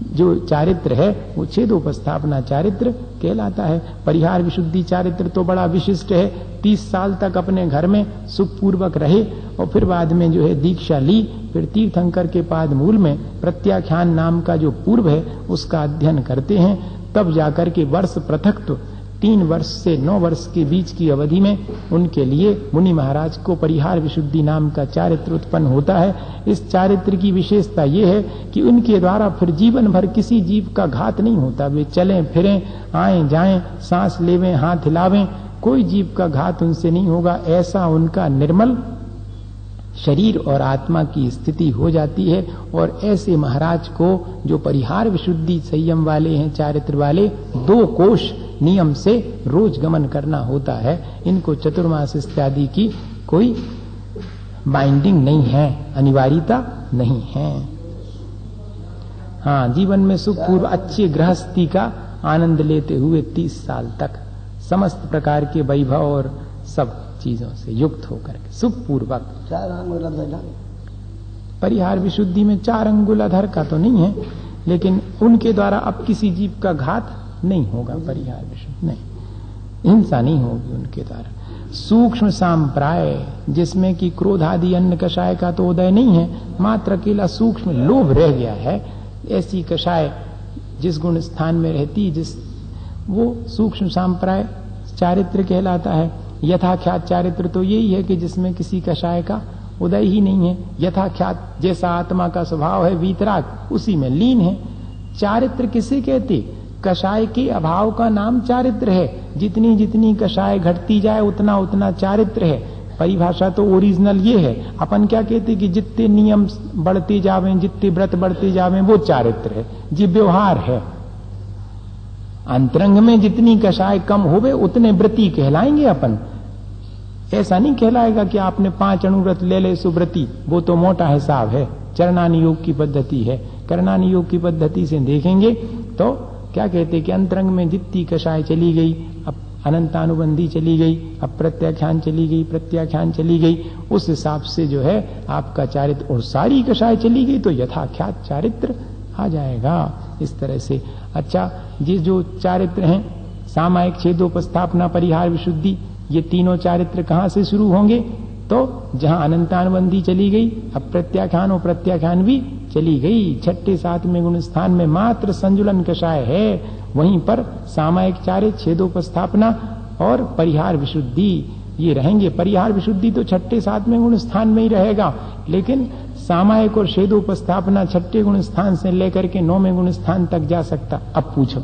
जो चारित्र है वो छेदोपस्थापना चारित्र कहलाता है। परिहार विशुद्धि चारित्र तो बड़ा विशिष्ट है। 30 साल तक अपने घर में सुखपूर्वक रहे, और फिर बाद में जो है दीक्षा ली, फिर तीर्थंकर के पाद मूल में प्रत्याख्यान नाम का जो पूर्व है उसका अध्ययन करते हैं, तब जाकर के वर्ष पृथक 3 वर्ष से 9 वर्ष के बीच की अवधि में उनके लिए मुनि महाराज को परिहार विशुद्धि नाम का चारित्र उत्पन्न होता है। इस चारित्र की विशेषता यह है कि उनके द्वारा फिर जीवन भर किसी जीव का घात नहीं होता। वे चलें फिरें, आए जाएं, सांस लेवें, हाथ हिलावें, कोई जीव का घात उनसे नहीं होगा। ऐसा उनका निर्मल शरीर और आत्मा की स्थिति हो जाती है। और ऐसे महाराज को जो परिहार विशुद्धि संयम वाले हैं, चारित्र वाले, 2 कोश नियम से रोज गमन करना होता है। इनको चतुर्मास इत्यादि की कोई बाइंडिंग नहीं है, अनिवार्यता नहीं है। हाँ, जीवन में सुखपूर्व अच्छी गृहस्थी का आनंद लेते हुए 30 साल तक समस्त प्रकार के वैभव और सब चीजों से युक्त होकर के सुखपूर्वक। 4 अंगुल अधर परिहार विशुद्धि में 4 अंगुल अधर का तो नहीं है, लेकिन उनके द्वारा अब किसी जीव का घात नहीं होगा। परिहार विशुद्धि नहीं, हिंसा नहीं होगी उनके द्वारा। सूक्ष्म सांप्राय, जिसमें कि क्रोध आदि अन्न कषाय का तो उदय नहीं है, मात्र अकेला सूक्ष्म लोभ रह गया है, ऐसी कषाय जिस गुण स्थान में रहती, जिस वो सूक्ष्म सांप्राय चारित्र कहलाता है। यथाख्यात चारित्र तो यही है कि जिसमें किसी कषाय का उदय ही नहीं है। यथाख्यात जैसा आत्मा का स्वभाव है वीतराग, उसी में लीन है। चारित्र किसे कहते? कषाय के अभाव का नाम चारित्र है। जितनी जितनी कषाय घटती जाए उतना उतना चारित्र है। परिभाषा तो ओरिजिनल ये है। अपन क्या कहते कि जितने नियम बढ़ते जावे, जितने व्रत बढ़ते जावे, वो चारित्र है, जी व्यवहार है। अंतरंग में जितनी कषाय कम होवे उतने व्रती कहलाएंगे अपन। ऐसा नहीं कहलाएगा कि आपने 5 अणुव्रत ले ले सुव्रती, वो तो मोटा हिसाब है, चरणानि योग की पद्धति है। करणानि योग की पद्धति से देखेंगे तो क्या कहते कि अंतरंग में जितनी कषाय चली गई, अब अनंतानुबंधी चली गई, अब प्रत्याख्यान चली गई, प्रत्याख्यान चली गई, उस हिसाब से जो है आपका चारित्र, और सारी कषाय चली गई तो यथाख्यात चारित्र आ जाएगा। इस तरह से अच्छा, जिस जो चारित्र हैं सामायिक, छेदोपस्थापना, परिहार विशुद्धि, ये तीनों चारित्र कहां से शुरू होंगे? तो जहां अनंतानुबंधी चली गई, अब प्रत्याख्यान और प्रत्याख्यान भी चली गई, 6, 7वें गुण स्थान में मात्र संजुलन कषाय है, वहीं पर सामायिक चारित्र, छेदोपस्थापना और परिहार विशुद्धि ये रहेंगे। परिहार विशुद्धि तो 6, 7वें गुण स्थान में ही रहेगा, लेकिन सामायिक और छेदोपस्थापना 6 गुण स्थान से लेकर के 9वें गुण स्थान तक जा सकता। अब पूछो,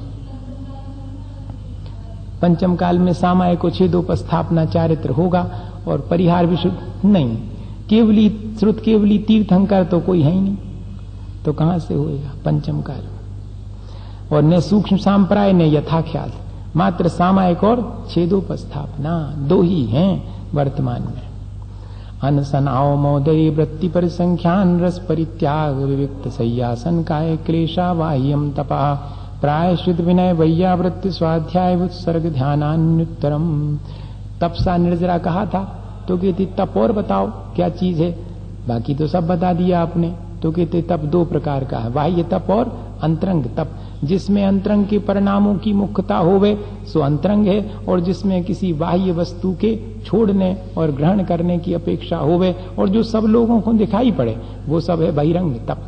पंचम काल में सामायिक और छेदोपस्थापना चारित्र होगा और परिहार विशुद्ध नहीं। केवली श्रुत केवली तीर्थंकर तो कोई है ही नहीं, तो कहां से होएगा पंचम काल? और न सूक्ष्म सांप्राय न यथाख्यात, मात्र सामायिक और छेदोपस्थापना 2 ही हैं वर्तमान में। अनसन आओ मोदय वृत्ति परिसंख्यान रस परित्याग विविक्त सय्यासन काय क्लेशा बाह्यम तपा प्रायश्चित विनय वैयावृत्ति स्वाध्याय उत्सर्ग ध्यानान्युत्तरम। तपसा निर्जरा कहा था तो कहती तप और बताओ क्या चीज है, बाकी तो सब बता दिया आपने। तो कहते तप 2 प्रकार का है, बाह्य तप और अंतरंग तप। जिसमें अंतरंग के परिणामों की मुख्यता होवे सो अंतरंग है, और जिसमें किसी बाह्य वस्तु के छोड़ने और ग्रहण करने की अपेक्षा होवे और जो सब लोगों को दिखाई पड़े वो सब है बहिरंग तप।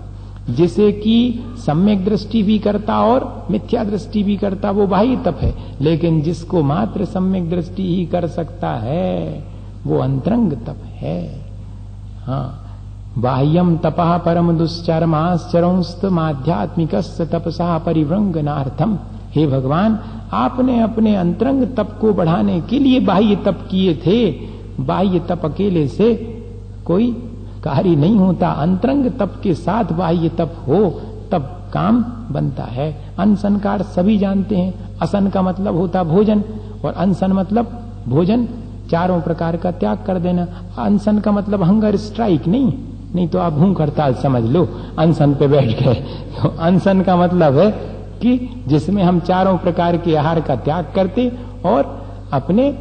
जिसे कि सम्यक दृष्टि भी करता और मिथ्या दृष्टि भी करता वो बाह्य तप है, लेकिन जिसको मात्र सम्यक दृष्टि ही कर सकता है वो अंतरंग तप है। हाँ, बाह्यम तपः परम दुश्चरमाश्चरंस्त माध्यात्मिकस् तपसा परिव्रंगनार्थम। हे भगवान, आपने अपने अंतरंग तप को बढ़ाने के लिए बाह्य तप किए थे। बाह्य तप अकेले से कोई कार्य नहीं होता, अंतरंग तप के साथ बाह्य तप हो तब काम बनता है। अनशन का सभी जानते हैं, असन का मतलब होता भोजन और अनशन मतलब भोजन 4 प्रकार का त्याग कर देना। अनशन का मतलब हंगर स्ट्राइक नहीं तो आप भूख हड़ताल समझ लो, अनशन पे बैठ गए। तो अनशन का मतलब है कि जिसमें हम 4 प्रकार के आहार का त्याग करते और अपने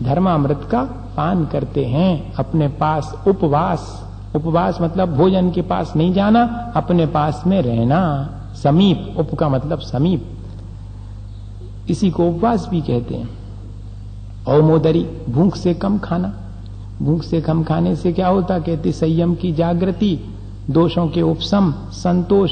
धर्मामृत का पान करते हैं। अपने पास उपवास मतलब भोजन के पास नहीं जाना, अपने पास में रहना। समीप, उप का मतलब समीप, इसी को उपवास भी कहते हैं। औमोदरी, भूख से कम खाना। भूख से कम खाने से क्या होता? कहते संयम की जागृति, दोषों के उपशम, संतोष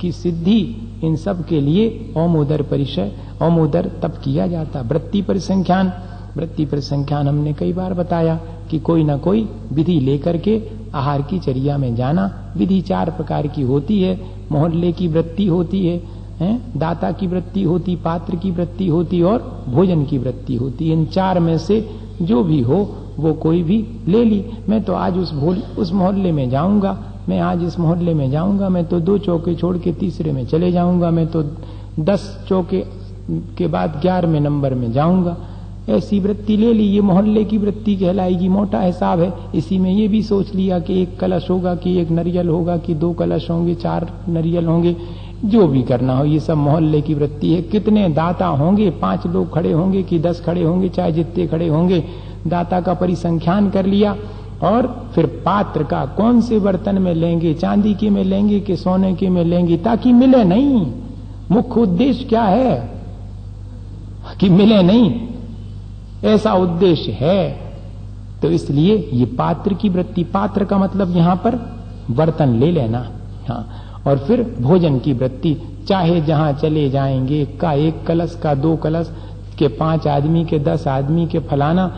की सिद्धि, इन सब के लिए औमोदर परिचय, औमोदर तप किया जाता। वृत्ति परिसंख्यान, वृत्ति परिसंख्यान हमने कई बार बताया कि कोई ना कोई विधि लेकर के आहार की चर्या में जाना। विधि 4 प्रकार की होती है। मोहल्ले की वृत्ति होती है, दाता की वृत्ति होती, पात्र की वृत्ति होती और भोजन की वृत्ति होती। इन 4 में से जो भी हो वो कोई भी ले ली। मैं तो आज उस मोहल्ले में जाऊंगा, मैं आज इस मोहल्ले में जाऊंगा, मैं तो 2 चौके छोड़ के तीसरे में चले जाऊंगा, मैं तो 10 चौके के बाद 11वें नंबर में जाऊंगा। ऐसी वृत्ति ले ली, ये मोहल्ले की वृत्ति कहलाएगी, मोटा हिसाब है। इसी में ये भी सोच लिया कि एक कलश होगा कि एक नरियल होगा कि 2 कलश होंगे, 4 नरियल होंगे, जो भी करना हो, ये सब मोहल्ले की वृत्ति है। कितने दाता होंगे, 5 लोग खड़े होंगे कि 10 खड़े होंगे, चाहे जितने खड़े होंगे, दाता का परिसंख्यान कर लिया। और फिर पात्र का कौन से बर्तन में लेंगे, चांदी के में लेंगे कि सोने के में लेंगे, ताकि मिले नहीं। मुख्य उद्देश्य क्या है कि मिले नहीं, ऐसा उद्देश्य है। तो इसलिए ये पात्र की वृत्ति, पात्र का मतलब यहां पर बर्तन ले लेना। हाँ, और फिर भोजन की वृत्ति, चाहे जहां चले जाएंगे, का 1 कलश का 2 कलश के 5 आदमी के 10 आदमी के फलाना,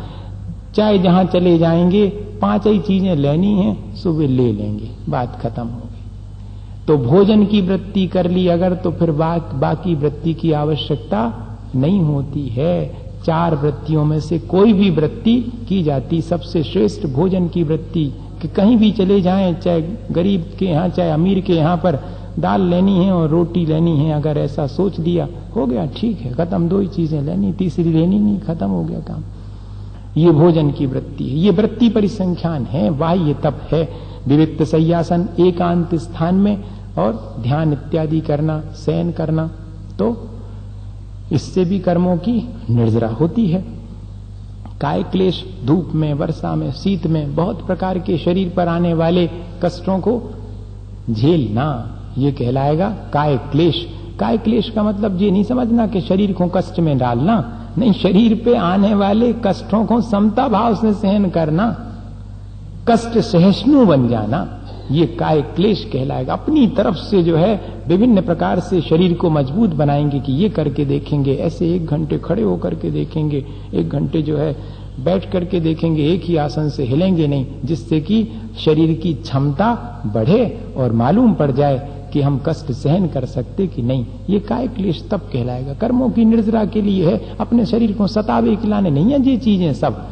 चाहे जहां चले जाएंगे 5 ही चीजें लेनी है, सुबह ले लेंगे, बात खत्म हो गई। तो भोजन की वृत्ति कर ली अगर, तो फिर बाकी वृत्ति की आवश्यकता नहीं होती है। 4 वृत्तियों में से कोई भी वृत्ति की जाती, सबसे श्रेष्ठ भोजन की वृत्ति, कि कहीं भी चले जाएं, चाहे गरीब के यहाँ चाहे अमीर के यहाँ पर दाल लेनी है और रोटी लेनी है, अगर ऐसा सोच लिया, हो गया, ठीक है, खत्म। 2 ही चीजें लेनी, तीसरी लेनी नहीं, खत्म हो गया काम। ये भोजन की वृत्ति है, ये वृत्ति परिसंख्यान है, बाह्य तप है। विविक्त सय्यासन, एकांत स्थान में और ध्यान इत्यादि करना, शयन करना, तो इससे भी कर्मों की निर्जरा होती है। काय क्लेश, धूप में, वर्षा में, शीत में, बहुत प्रकार के शरीर पर आने वाले कष्टों को झेलना, ये कहलाएगा काय क्लेश। काय क्लेश का मतलब ये नहीं समझना कि शरीर को कष्ट में डालना, नहीं, शरीर पे आने वाले कष्टों को समता भाव से सहन करना, कष्ट सहिष्णु बन जाना, ये काय क्लेश कहलाएगा। अपनी तरफ से जो है विभिन्न प्रकार से शरीर को मजबूत बनाएंगे कि ये करके देखेंगे, ऐसे 1 घंटे खड़े होकर के देखेंगे, 1 घंटे जो है बैठ करके देखेंगे, एक ही आसन से हिलेंगे नहीं, जिससे कि शरीर की क्षमता बढ़े और मालूम पड़ जाए कि हम कष्ट सहन कर सकते कि नहीं। ये काय क्लेश तब कहलाएगा। कर्मों की निर्जरा के लिए है, अपने शरीर को सतावे खिलाने नहीं है ये चीजें सब।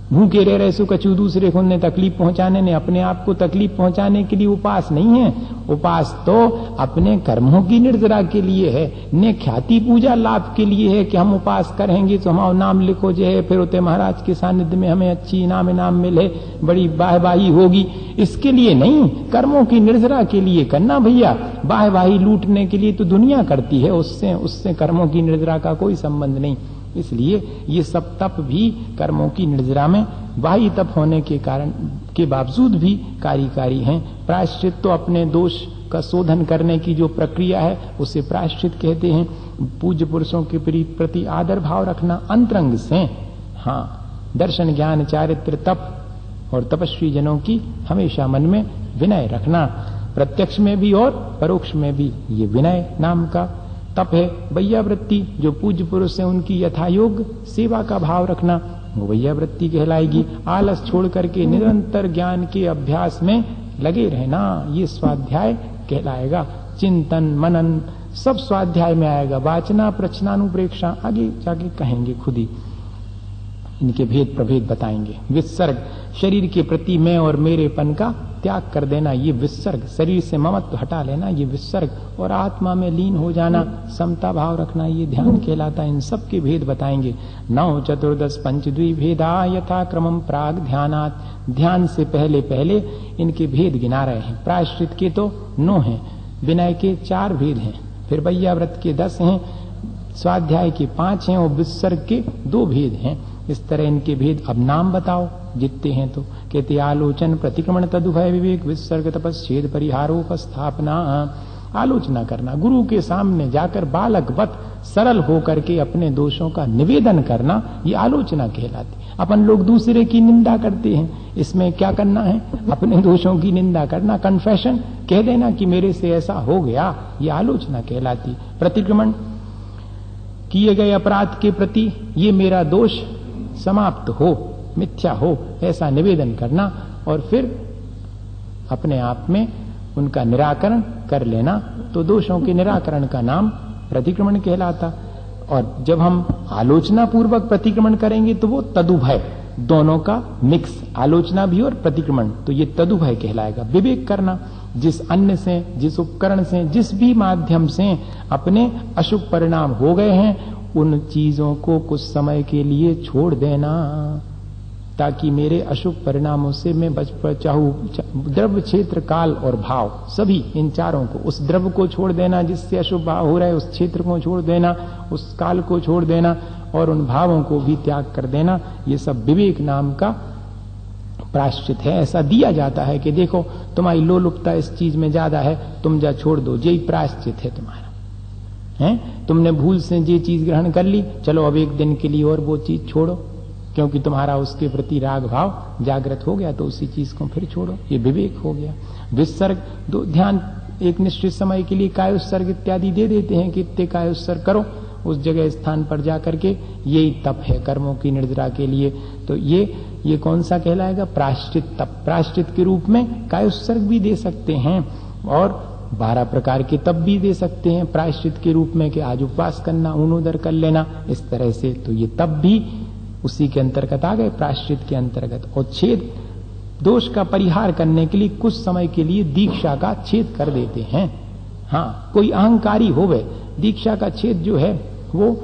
भूखे रह रहे सो कछु दूसरे को ने तकलीफ पहुंचाने ने, अपने आप को तकलीफ पहुंचाने के लिए उपास नहीं है। उपास तो अपने कर्मों की निर्जरा के लिए है, ने ख्याति पूजा लाभ के लिए है कि हम उपास करेंगे तो हमारा नाम लिखो जो है, फिर होते महाराज के सानिध्य में हमें अच्छी इनाम मिले, बड़ी वाहवाही होगी, इसके लिए नहीं। कर्मों की निर्जरा के लिए करना भैया। वाहवाही लूटने के लिए तो दुनिया करती है, उससे कर्मों की निर्जरा का कोई संबंध नहीं। इसलिए ये सब तप भी कर्मों की निर्जरा में बाह्य तप होने के कारण के बावजूद भी कार्यकारी हैं। प्रायश्चित तो अपने दोष का शोधन करने की जो प्रक्रिया है उसे प्रायश्चित कहते हैं। पूज्य पुरुषों के प्रति आदर भाव रखना अंतरंग से, हाँ, दर्शन ज्ञान चारित्र तप और तपस्वी जनों की हमेशा मन में विनय रखना, प्रत्यक्ष में भी और परोक्ष में भी ये विनय नाम का तप है। वैयावृत्ति, जो पूज्य पुरुष है उनकी यथायोग सेवा का भाव रखना, वो वैयावृत्ति कहलाएगी। आलस छोड़ करके निरंतर ज्ञान के अभ्यास में लगे रहना, ये स्वाध्याय कहलाएगा। चिंतन मनन सब स्वाध्याय में आएगा। वाचना प्रचनानुप्रेक्षा आगे जाके कहेंगे, खुद ही इनके भेद प्रभेद बताएंगे। विसर्ग, शरीर के प्रति मैं और मेरेपन का त्याग कर देना, ये विसर्ग। शरीर से ममत्व हटा लेना, ये विसर्ग। और आत्मा में लीन हो जाना, समता भाव रखना, ये ध्यान कहलाता है। इन सब के भेद बताएंगे। 9 14 पंचद्वी भेदा यथा क्रमम प्राग ध्यानात्, ध्यान से पहले पहले इनके भेद गिना रहे हैं। प्रायश्चित के तो 9 हैं, विनय के 4 भेद हैं, फिर वैयाव्रत के 10 हैं, स्वाध्याय के 5 हैं और विसर्ग के 2 भेद हैं। इस तरह इनके भेद। अब नाम बताओ जितने हैं तो कहते आलोचन प्रतिक्रमण तदुभय विवेक विसर्ग तपस्छेद परिहारोपस्थापना। आलोचना करना, गुरु के सामने जाकर बालकवत सरल होकर के अपने दोषों का निवेदन करना, ये आलोचना कहलाती। अपन लोग दूसरे की निंदा करते हैं, इसमें क्या करना है? अपने दोषों की निंदा करना, कन्फेशन कह देना कि मेरे से ऐसा हो गया, ये आलोचना कहलाती। प्रतिक्रमण, किए गए अपराध के प्रति ये मेरा दोष समाप्त हो, मिथ्या हो, ऐसा निवेदन करना और फिर अपने आप में उनका निराकरण कर लेना। तो दोषों के निराकरण का नाम प्रतिक्रमण कहलाता। और जब हम आलोचना पूर्वक प्रतिक्रमण करेंगे तो वो तदुभय, दोनों का मिक्स, आलोचना भी और प्रतिक्रमण, तो ये तदुभय कहलाएगा। विवेक करना, जिस अन्न से, जिस उपकरण से, जिस भी माध्यम से अपने अशुभ परिणाम हो गए हैं उन चीजों को कुछ समय के लिए छोड़ देना, ताकि मेरे अशुभ परिणामों से मैं बच चाहूं। द्रव्य, क्षेत्र, काल और भाव, सभी इन चारों को, उस द्रव्य को छोड़ देना जिससे अशुभ भाव हो रहा है, उस क्षेत्र को छोड़ देना, उस काल को छोड़ देना और उन भावों को भी त्याग कर देना, ये सब विवेक नाम का प्रायश्चित है। ऐसा दिया जाता है कि देखो तुम्हारी लोलुपता इस चीज में ज्यादा है, तुम जा छोड़ दो, यही प्रायश्चित है तुम्हारा, है? तुमने भूल से ये चीज ग्रहण कर ली, चलो अब एक दिन के लिए और वो चीज छोड़ो, क्योंकि तुम्हारा उसके प्रति राग भाव जागृत हो गया, तो उसी चीज को फिर छोड़ो, ये विवेक हो गया। विसर्ग, ध्यान एक निश्चित समय के लिए काय उत्सर्ग इत्यादि दे देते हैं कि इतने काय उत्सर्ग करो उस जगह स्थान पर जाकर के, यही तप है कर्मों की निर्जरा के लिए। तो ये कौन सा कहलाएगा? प्रायश्चित तप। प्रायश्चित के रूप में काय उत्सर्ग भी दे सकते हैं और 12 प्रकार के तप भी दे सकते हैं प्रायश्चित के रूप में, कि आज उपवास करना, ऊनोदर कर लेना, इस तरह से। तो ये तप भी उसी के अंतर्गत आ गए, प्रायश्चित के अंतर्गत। और छेद, दोष का परिहार करने के लिए कुछ समय के लिए दीक्षा का छेद कर देते हैं। हाँ, कोई अहंकारी होवे, दीक्षा का छेद जो है वो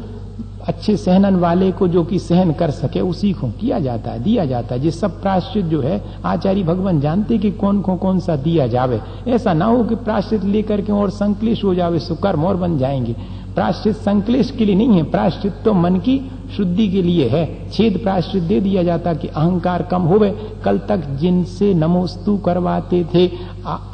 अच्छे सहनन वाले को, जो कि सहन कर सके, उसी को किया जाता है, दिया जाता है। ये सब प्रायश्चित जो है आचार्य भगवान जानते कि कौन को कौन सा दिया जावे। ऐसा ना हो कि प्रायश्चित लेकर के और संक्लेश हो जावे, सुकर्म और बन जाएंगे। प्रायश्चित संक्लेश के लिए नहीं है, प्रायश्चित तो मन की शुद्धि के लिए है। छेद प्रायश्चित दे दिया जाता कि अहंकार कम होवे। कल तक जिनसे नमोस्तु करवाते थे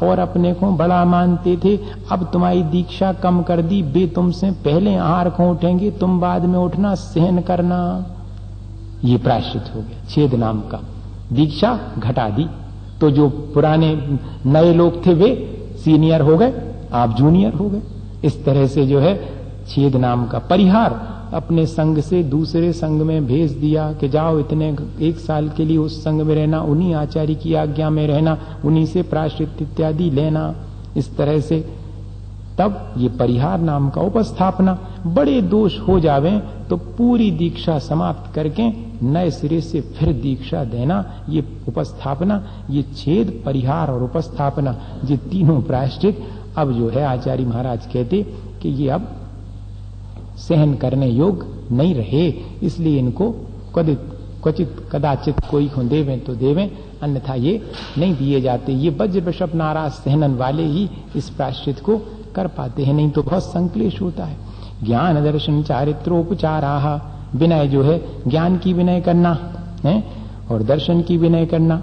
और अपने को बड़ा मानते थे, अब तुम्हारी दीक्षा कम कर दी, वे तुमसे पहले आहार को उठेंगे, तुम बाद में उठना, सहन करना। ये प्रायश्चित हो गया छेद नाम का। दीक्षा घटा दी तो जो पुराने नए लोग थे वे सीनियर हो गए, आप जूनियर हो गए। इस तरह से जो है छेद नाम का परिहार, अपने संग से दूसरे संग में भेज दिया कि जाओ इतने 1 साल के लिए उस संग में रहना, उन्हीं आचार्य की आज्ञा में रहना, उन्हीं से प्रायश्चित इत्यादि लेना, इस तरह से। तब ये परिहार नाम का उपस्थापना। बड़े दोष हो जावे तो पूरी दीक्षा समाप्त करके नए सिरे से फिर दीक्षा देना, ये उपस्थापना, ये छेद, परिहार और उपस्थापना, ये तीनों प्रायश्चित अब जो है आचार्य महाराज कहते कि ये अब सहन करने योग नहीं रहे, इसलिए इनको क्वचित कदाचित कोई को देवें तो देवें, अन्यथा ये नहीं दिए जाते। ये वज्र वृषभ नाराज सहनन वाले ही इस प्रायश्चित को कर पाते हैं, नहीं तो बहुत संक्लेश होता है। ज्ञान दर्शन चारित्रोपचाराः, विनय जो है ज्ञान की विनय करना है और दर्शन की विनय करना,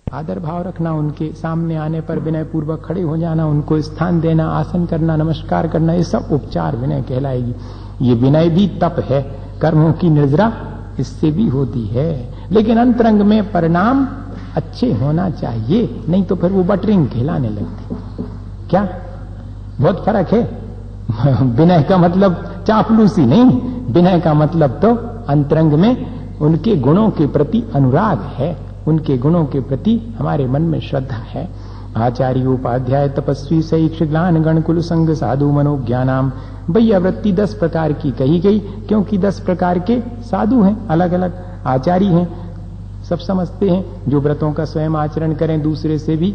आदर भाव रखना, उनके सामने आने पर विनय पूर्वक खड़े हो जाना, उनको स्थान देना, आसन करना, नमस्कार करना, ये सब उपचार विनय कहलाएगी। ये विनय भी तप है, कर्मों की निर्जरा इससे भी होती है, लेकिन अंतरंग में परिणाम अच्छे होना चाहिए, नहीं तो फिर वो बटरिंग कहलाने लगती। क्या बहुत फर्क है। विनय का मतलब चापलूसी नहीं, विनय का मतलब तो अंतरंग में उनके गुणों के प्रति अनुराग है, उनके गुणों के प्रति हमारे मन में श्रद्धा है। आचार्य उपाध्याय तपस्वी सैक्ष ग्लान गण कुल संग साधु मनोज्ञानाम। भैया वृत्ति 10 प्रकार की कही गई, क्योंकि 10 प्रकार के साधु हैं, अलग अलग आचार्य हैं, सब समझते हैं। जो व्रतों का स्वयं आचरण करें, दूसरे से भी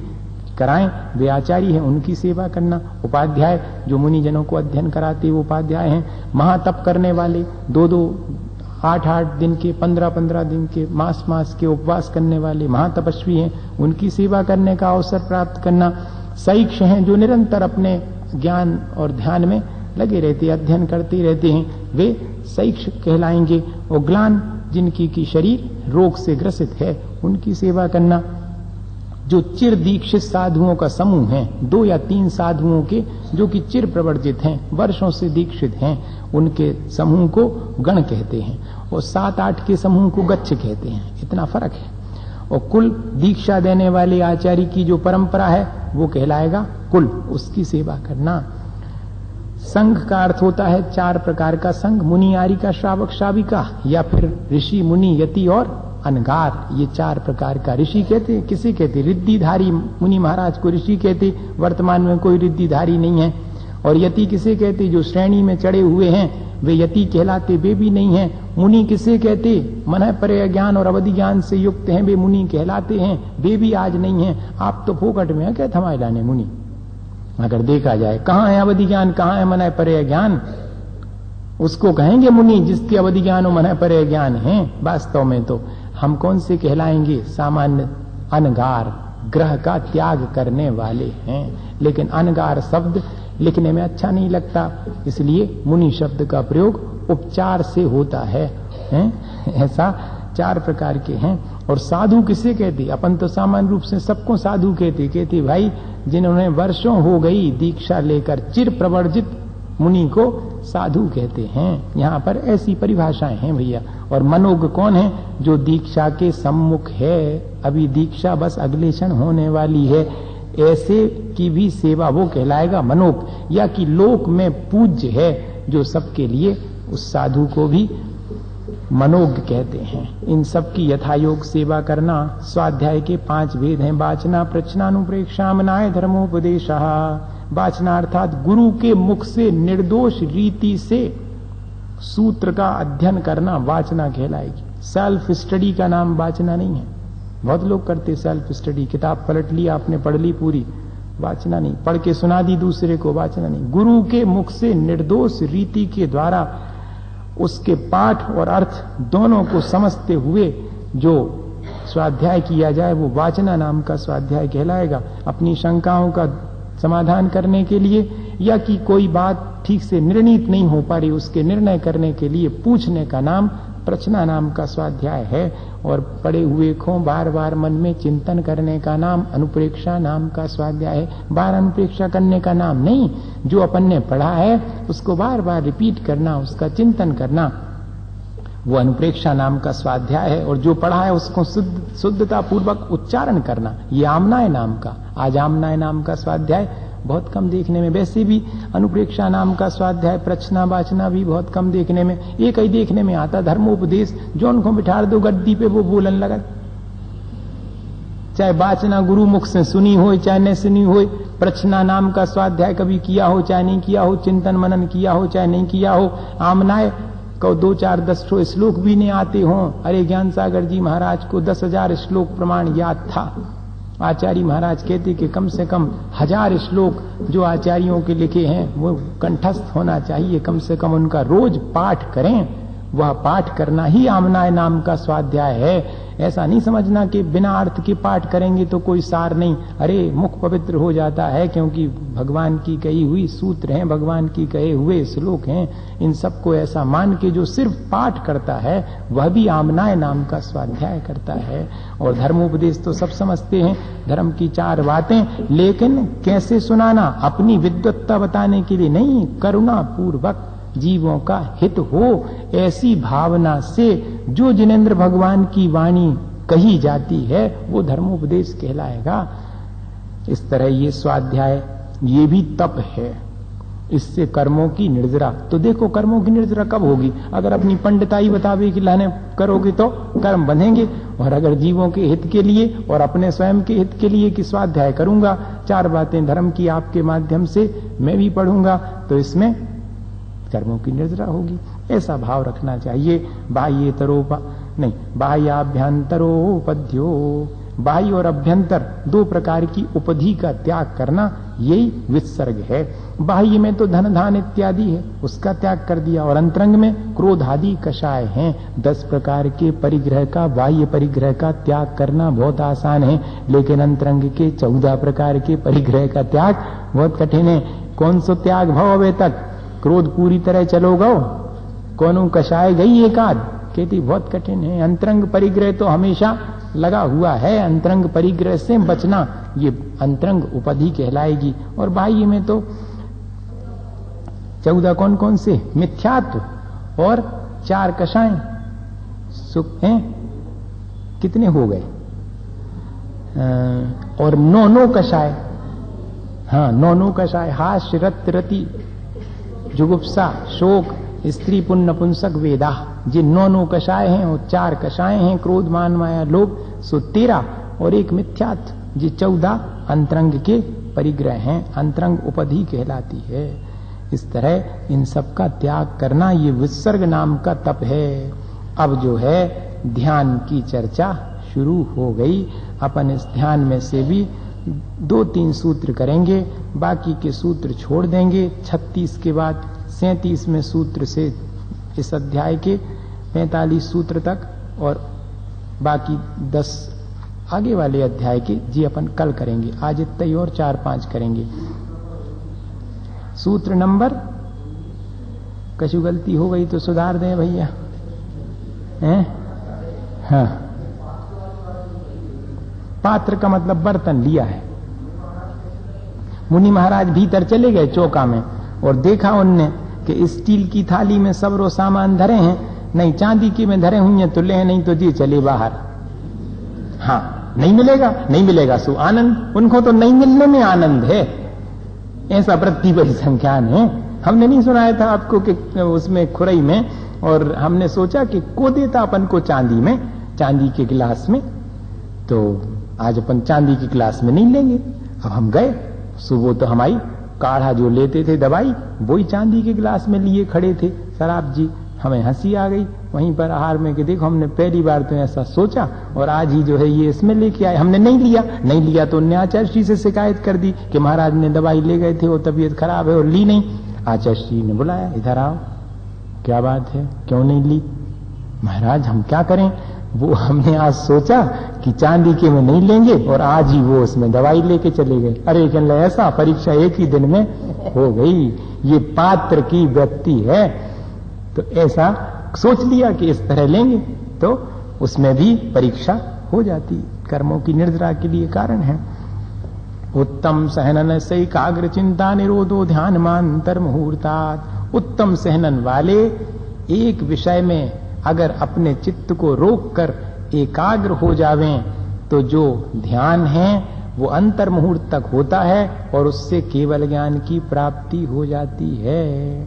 कराएं, वे आचार्य हैं, उनकी सेवा करना। उपाध्याय जो मुनि जनों को अध्ययन कराते वो उपाध्याय हैं। महातप करने वाले, 2-2 8-8 दिन के, 15-15 दिन के, मास के उपवास करने वाले महातपस्वी हैं, उनकी सेवा करने का अवसर प्राप्त करना। सैक्ष हैं जो निरंतर अपने ज्ञान और ध्यान में लगे रहते, अध्ययन करते रहते हैं, वे सैक्ष कहलाएंगे। और ग्लान जिनकी की शरीर रोग से ग्रसित है, उनकी सेवा करना। जो चिर दीक्षित साधुओं का समूह है, 2 या 3 साधुओं के जो कि चिर प्रवर्जित हैं, वर्षों से दीक्षित हैं, उनके समूह को गण कहते हैं, और 7-8 के समूह को गच्छ कहते हैं, इतना फर्क है। और कुल दीक्षा देने वाले आचार्य की जो परंपरा है वो कहलाएगा कुल, उसकी सेवा करना। संघ का अर्थ होता है 4 प्रकार का संघ, मुनि, आर्यिका, श्रावक, श्राविका, या फिर ऋषि, मुनि, यति और अनगार, ये 4 प्रकार का। ऋषि कहते, किसे कहते? रिद्धिधारी मुनि महाराज को ऋषि कहते, वर्तमान में कोई रिद्धिधारी नहीं है। और यति किसे कहते? जो श्रेणी में चढ़े हुए हैं वे यति कहलाते, वे भी नहीं है। मुनि किसे कहते? मन परय ज्ञान और अवधि ज्ञान से युक्त हैं, वे मुनि कहलाते हैं, वे भी आज नहीं है। आप तो फोकट में है क्या थमाए लाने मुनि, अगर देखा जाए। कहाँ है अवधि ज्ञान, कहाँ है मन परय ज्ञान? उसको कहेंगे मुनि जिसके अवधि ज्ञानो मन परे ज्ञान है। वास्तव में तो हम कौन से कहलाएंगे? सामान्य अनगार ग्रह का त्याग करने वाले हैं। लेकिन अनगार शब्द लिखने में अच्छा नहीं लगता, इसलिए मुनि शब्द का प्रयोग उपचार से होता है, ऐसा 4 प्रकार के हैं। और साधु किसे कहते? अपन तो सामान्य रूप से सबको साधु कहते भाई जिन्होंने वर्षों हो गई दीक्षा लेकर चिर प्रवर्जित मुनि को साधु कहते हैं। यहाँ पर ऐसी परिभाषाएं हैं भैया। और मनोज्ञ कौन है? जो दीक्षा के सम्मुख है, अभी दीक्षा बस अगले क्षण होने वाली है, ऐसे की भी सेवा वो कहलाएगा मनोज्ञ। या कि लोक में पूज्य है जो सबके लिए, उस साधु को भी मनोज्ञ कहते हैं। इन सब की यथायोग सेवा करना। स्वाध्याय के 5 भेद हैं। वाचना, प्रश्नानुप्रेक्षा, मनाय धर्मोपदेशः। वाचना अर्थात गुरु के मुख से निर्दोष रीति से सूत्र का अध्ययन करना वाचना कहलाएगी। सेल्फ स्टडी का नाम वाचना नहीं है। बहुत लोग करते सेल्फ स्टडी, किताब पलट ली आपने, पढ़ ली पूरी, वाचना नहीं। पढ़ के सुना दी दूसरे को, वाचना नहीं। गुरु के मुख से निर्दोष रीति के द्वारा उसके पाठ और अर्थ दोनों को समझते हुए जो स्वाध्याय किया जाए वो वाचना नाम का स्वाध्याय कहलाएगा। अपनी शंकाओं का समाधान करने के लिए या कि कोई बात ठीक से निर्णीत नहीं हो पा रही उसके निर्णय करने के लिए पूछने का नाम प्रश्ना नाम का स्वाध्याय है। और पढ़े हुए को बार बार मन में चिंतन करने का नाम अनुप्रेक्षा नाम का स्वाध्याय है। बार अनुप्रेक्षा करने का नाम नहीं, जो अपन ने पढ़ा है उसको बार बार रिपीट करना, उसका चिंतन करना, वो अनुप्रेक्षा नाम का स्वाध्याय है। और जो पढ़ा है उसको शुद्धता पूर्वक उच्चारण करना, ये आमनाय नाम का। आज आमनाय नाम का स्वाध्याय बहुत कम देखने में, वैसे भी अनुप्रेक्षा नाम का स्वाध्याय प्रश्ना वाचना भी बहुत कम देखने में। एक ही देखने में आता धर्मोपदेश, जो उनको बिठा दो गद्दी पे वो बोलन लगा। चाहे वाचना गुरु मुख से सुनी हो चाहे न सुनी हो, प्रश्ना नाम का स्वाध्याय कभी किया हो चाहे नहीं किया हो, चिंतन मनन किया हो चाहे नहीं किया हो, आमनाय को 2 4 10 श्लोक भी नहीं आते हों। अरे ज्ञान सागर जी महाराज को 10,000 श्लोक प्रमाण याद था। आचार्य महाराज कहते कि कम से कम 1000 श्लोक जो आचार्यों के लिखे हैं वो कंठस्थ होना चाहिए, कम से कम उनका रोज पाठ करें। वह पाठ करना ही आमनाय नाम का स्वाध्याय है। ऐसा नहीं समझना कि बिना अर्थ के पाठ करेंगे तो कोई सार नहीं। अरे मुख पवित्र हो जाता है, क्योंकि भगवान की कही हुई सूत्र हैं, भगवान की कहे हुए श्लोक हैं। इन सबको ऐसा मान के जो सिर्फ पाठ करता है वह भी आमनाय नाम का स्वाध्याय करता है। और धर्मोपदेश तो सब समझते हैं, धर्म की 4 बातें, लेकिन कैसे सुनाना? अपनी विद्वत्ता बताने के लिए नहीं, करुणा पूर्वक जीवों का हित हो ऐसी भावना से जो जिनेंद्र भगवान की वाणी कही जाती है वो धर्मोपदेश कहलाएगा। इस तरह ये स्वाध्याय ये भी तप है, इससे कर्मों की निर्जरा। तो देखो कर्मों की निर्जरा कब होगी? अगर अपनी पंडिताई बतावे कि लाने करोगे तो कर्म बंधेंगे। और अगर जीवों के हित के लिए और अपने स्वयं के हित के लिए कि स्वाध्याय करूंगा, 4 बातें धर्म की आपके माध्यम से मैं भी पढ़ूंगा, तो इसमें कर्मों की निर्जरा होगी। ऐसा भाव रखना चाहिए। बाह्याभ्यंतरोपध्यो, बाह्य और अभ्यंतर 2 प्रकार की उपधि का त्याग करना, यही विसर्ग है। बाह्य में तो धन धान इत्यादि है, उसका त्याग कर दिया। और अंतरंग में क्रोध आदि कषाय हैं। 10 प्रकार के परिग्रह का, बाह्य परिग्रह का त्याग करना बहुत आसान है, लेकिन अंतरंग के 14 प्रकार के परिग्रह का त्याग बहुत कठिन है। कौन सो त्याग भव तक? क्रोध पूरी तरह चलोगा, कौन कषाय गई एकाध, कहती बहुत कठिन है। अंतरंग परिग्रह तो हमेशा लगा हुआ है, अंतरंग परिग्रह से बचना ये अंतरंग उपाधि कहलाएगी। और बाह्य में तो 14 कौन कौन से? मिथ्यात्व और 4 कषाय सुख हैं, कितने हो गए? और 9 कषाय, हाँ 9 कषाय, हास्य रत रति जुगुप्सा शोक स्त्री पुण्य पुंसक वेदा, ये 9 कषाय हैं। और 4 कषाय हैं, क्रोध मान माया लोभ, सो 13 और 1 मिथ्यात्व, ये 14 अंतरंग के परिग्रह हैं, अंतरंग उपाधि कहलाती है। इस तरह इन सब का त्याग करना ये विसर्ग नाम का तप है। अब जो है ध्यान की चर्चा शुरू हो गई। अपन इस ध्यान में से भी 2-3 सूत्र करेंगे, बाकी के सूत्र छोड़ देंगे। 36 के बाद 37वें सूत्र से इस अध्याय के 45 सूत्र तक और बाकी 10 आगे वाले अध्याय के जी अपन कल करेंगे। आज इतना ही और 4-5 करेंगे। सूत्र नंबर, कछु गलती हो गई तो सुधार दें भैया, हैं? हाँ, पात्र का मतलब बर्तन लिया है। मुनि महाराज भीतर चले गए चौका में और देखा उनने कि स्टील की थाली में सब रो सामान धरे हैं, नहीं चांदी की में धरे हुई हैं तो ले, नहीं तो जी चले बाहर। हाँ, नहीं मिलेगा, नहीं मिलेगा सो आनंद, उनको तो नहीं मिलने में आनंद है, ऐसा वृत्ति परिसंख्यान है। हमने नहीं सुनाया था आपको कि उसमें खुरई में, और हमने सोचा कि को देता अपन को चांदी में, चांदी के गिलास में, तो आज अपन चांदी के गिलास में नहीं लेंगे। अब हम गए सुबह तो हमारी काढ़ा जो लेते थे दवाई वही चांदी के गिलास में लिए खड़े थे शराब जी। हमें हंसी आ गई वहीं पर आहार में कि देखो हमने पहली बार तो ऐसा सोचा और आज ही जो है ये इसमें लेके आए। हमने नहीं लिया तो उन्हें आचार्य श्री से शिकायत कर दी कि महाराज ने दवाई ले गए थे, वो तबीयत खराब है और ली नहीं। आचार्य श्री ने बुलाया, इधर आओ, क्या बात है, क्यों नहीं ली? महाराज हम क्या करें, वो हमने आज सोचा कि चांदी के में नहीं लेंगे और आज ही वो उसमें दवाई लेके चले गए। अरे कहने ऐसा, परीक्षा एक ही दिन में हो गई, ये पात्र की व्यक्ति है। तो ऐसा सोच लिया कि इस तरह लेंगे तो उसमें भी परीक्षा हो जाती, कर्मों की निर्जरा के लिए कारण है। उत्तम सहनन से एकाग्र चिंता निरोधो ध्यान मांतर मुहूर्तात्। उत्तम सहनन वाले एक विषय में अगर अपने चित्त को रोककर एकाग्र हो जावें तो जो ध्यान है वो अंतर मुहूर्त तक होता है और उससे केवल ज्ञान की प्राप्ति हो जाती है।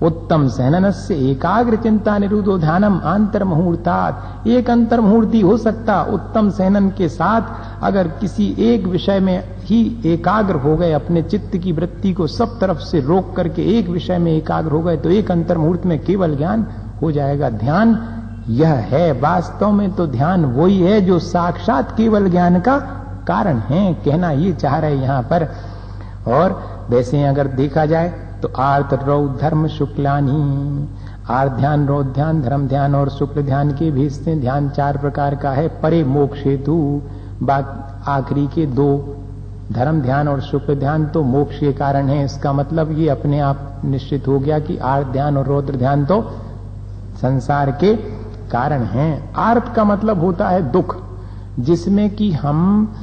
उत्तम सहननस्य एकाग्र चिंता निरुद्धो ध्यानम अंतर मुहूर्तात्। एक अंतर मुहूर्ती हो सकता उत्तम सहनन के साथ अगर किसी एक विषय में ही एकाग्र हो गए, अपने चित्त की वृत्ति को सब तरफ से रोक करके एक विषय में एकाग्र हो गए तो एक अंतर मुहूर्त में केवल ज्ञान हो जाएगा। ध्यान यह है, वास्तव में तो ध्यान वही है जो साक्षात केवल ज्ञान का कारण है, कहना ये चाह रहे यहां पर। और वैसे अगर देखा जाए तो आर्त रौद्र धर्म शुक्लानी, आर्त ध्यान, रौद्र ध्यान, धर्म ध्यान और शुक्ल ध्यान के भेद से ध्यान 4 प्रकार का है। परे मोक्ष हेतु, आखिरी के 2 धर्म ध्यान और शुक्ल ध्यान तो मोक्ष के कारण है। इसका मतलब ये अपने आप निश्चित हो गया कि आर्त ध्यान और रौद्र ध्यान तो संसार के कारण हैं। आर्त का मतलब होता है दुख, जिसमें कि हम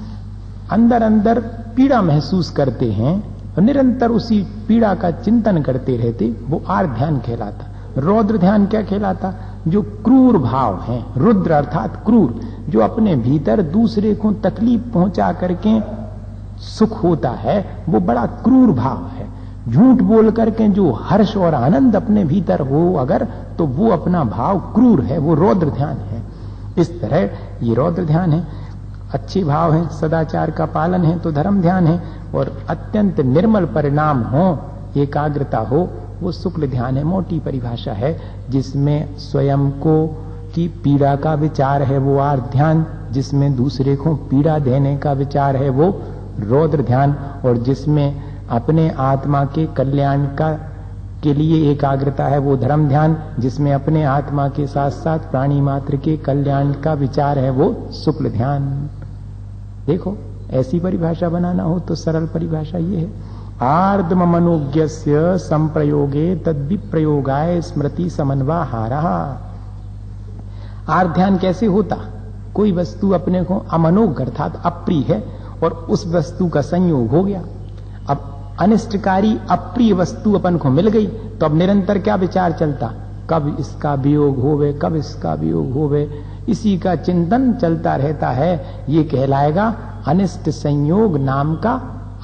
अंदर अंदर पीड़ा महसूस करते हैं और निरंतर उसी पीड़ा का चिंतन करते रहते, वो आर्त ध्यान कहलाता। रौद्र ध्यान क्या कहलाता? जो क्रूर भाव है, रुद्र अर्थात क्रूर, जो अपने भीतर दूसरे को तकलीफ पहुंचा करके सुख होता है, वो बड़ा क्रूर भाव है। झूठ बोल करके जो हर्ष और आनंद अपने भीतर हो अगर, तो वो अपना भाव क्रूर है, वो रौद्र ध्यान है। इस तरह ये रौद्र ध्यान है। अच्छे भाव है, सदाचार का पालन है तो धर्म ध्यान है, और अत्यंत निर्मल परिणाम हो, एकाग्रता हो, वो शुक्ल ध्यान है। मोटी परिभाषा है, जिसमें स्वयं को की पीड़ा का विचार है वो आर्त ध्यान, जिसमें दूसरे को पीड़ा देने का विचार है वो रौद्र ध्यान, और जिसमें अपने आत्मा के कल्याण का के लिए एकाग्रता है वो धर्म ध्यान, जिसमें अपने आत्मा के साथ साथ प्राणी मात्र के कल्याण का विचार है वो शुक्ल ध्यान। देखो, ऐसी परिभाषा बनाना हो तो सरल परिभाषा ये है, आर्द्म मनोज्ञस्य संप्रयोगे तद्विप्रयोगाय स्मृति समन्वाहारा। आर्त ध्यान कैसे होता? कोई वस्तु अपने को अमनोज्ञ अर्थात अप्रिय है और उस वस्तु का संयोग हो गया। अब अनिष्टकारी अप्रिय वस्तु अपन को मिल गई तो अब निरंतर क्या विचार चलता? कब इसका वियोग होवे, कब इसका वियोग होवे, इसी का चिंतन चलता रहता है। ये कहलाएगा अनिष्ट संयोग नाम का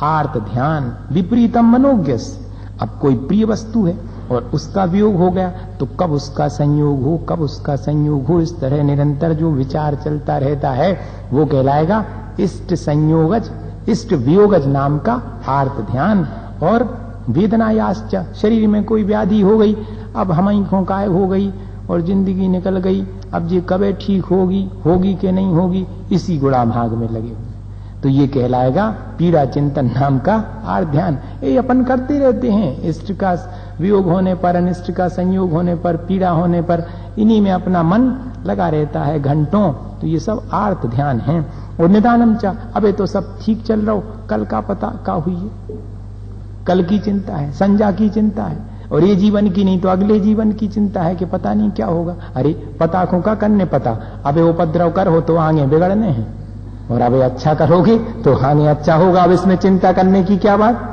आर्त ध्यान। विपरीतम मनोज्ञस, अब कोई प्रिय वस्तु है और उसका वियोग हो गया तो कब उसका संयोग हो, कब उसका संयोग हो, इस तरह निरंतर जो विचार चलता रहता है वो कहलाएगा इष्ट संयोगज, इष्ट वियोगज नाम का आर्त ध्यान। और वेदनायाश्च, शरीर में कोई व्याधि हो गई, अब हमारी खोकाय हो गई और जिंदगी निकल गई, अब ये कब ठीक होगी, होगी कि नहीं होगी, इसी गुड़ा भाग में लगे हुए। तो ये कहलाएगा पीड़ा चिंतन नाम का आर्त ध्यान। ये अपन करते रहते हैं, इष्ट का वियोग होने पर, अनिष्ट का संयोग होने पर, पीड़ा होने पर, इन्हीं में अपना मन लगा रहता है घंटों। तो ये सब आर्त ध्यान है। और निदानम चा, अबे तो सब ठीक चल रहा हो, कल का पता का हुई है, कल की चिंता है, संजा की चिंता है, और ये जीवन की नहीं तो अगले जीवन की चिंता है कि पता नहीं क्या होगा। अरे पताखों का करने पता, अबे उपद्रव कर हो तो आगे बिगड़ने हैं, और अबे अच्छा करोगे तो आगे अच्छा होगा। अब इसमें चिंता करने की क्या बात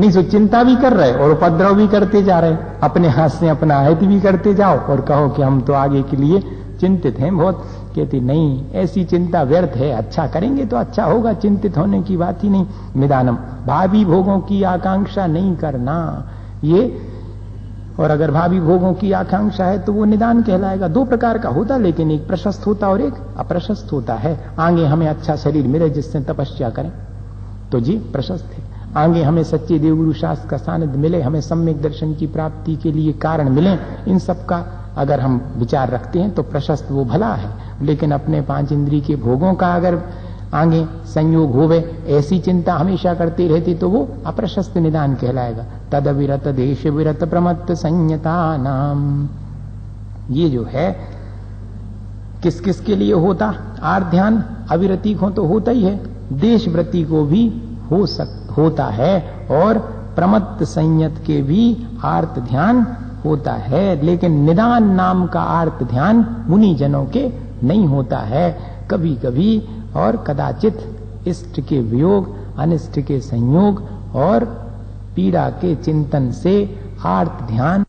नहीं। सो चिंता भी कर रहे और उपद्रव भी करते जा रहे, अपने हाथ से अपना हित भी करते जाओ और कहो कि हम तो आगे के लिए चिंतित हैं बहुत। कहती नहीं, ऐसी चिंता व्यर्थ है, अच्छा करेंगे तो अच्छा होगा, चिंतित होने की बात ही नहीं। निदानम, भावी भोगों की आकांक्षा नहीं करना ये। और अगर भावी भोगों की आकांक्षा है तो वो निदान कहलाएगा। दो प्रकार का होता, लेकिन एक प्रशस्त होता और एक अप्रशस्त होता है। आगे हमें अच्छा शरीर मिले जिससे तपस्या करें तो जी प्रशस्त है। आगे हमें सच्चे देवगुरु शास्त्र का सानिध्य मिले, हमें सम्यक दर्शन की प्राप्ति के लिए कारण मिले, इन सब का अगर हम विचार रखते हैं तो प्रशस्त वो भला है। लेकिन अपने 5 इंद्रिय के भोगों का अगर आगे संयोग होवे, ऐसी चिंता हमेशा करती रहती तो वो अप्रशस्त निदान कहलाएगा। तद विरत देश विरत प्रमत्त संयता नाम। ये जो है किस किस के लिए होता आर्त ध्यान? अविरति को तो होता ही है, देश व्रति को भी होता है, और प्रमत्त संयत के भी आर्त ध्यान होता है। लेकिन निदान नाम का आर्त ध्यान मुनि जनों के नहीं होता है। कभी कभी और कदाचित इष्ट के वियोग, अनिष्ट के संयोग और पीड़ा के चिंतन से आर्त ध्यान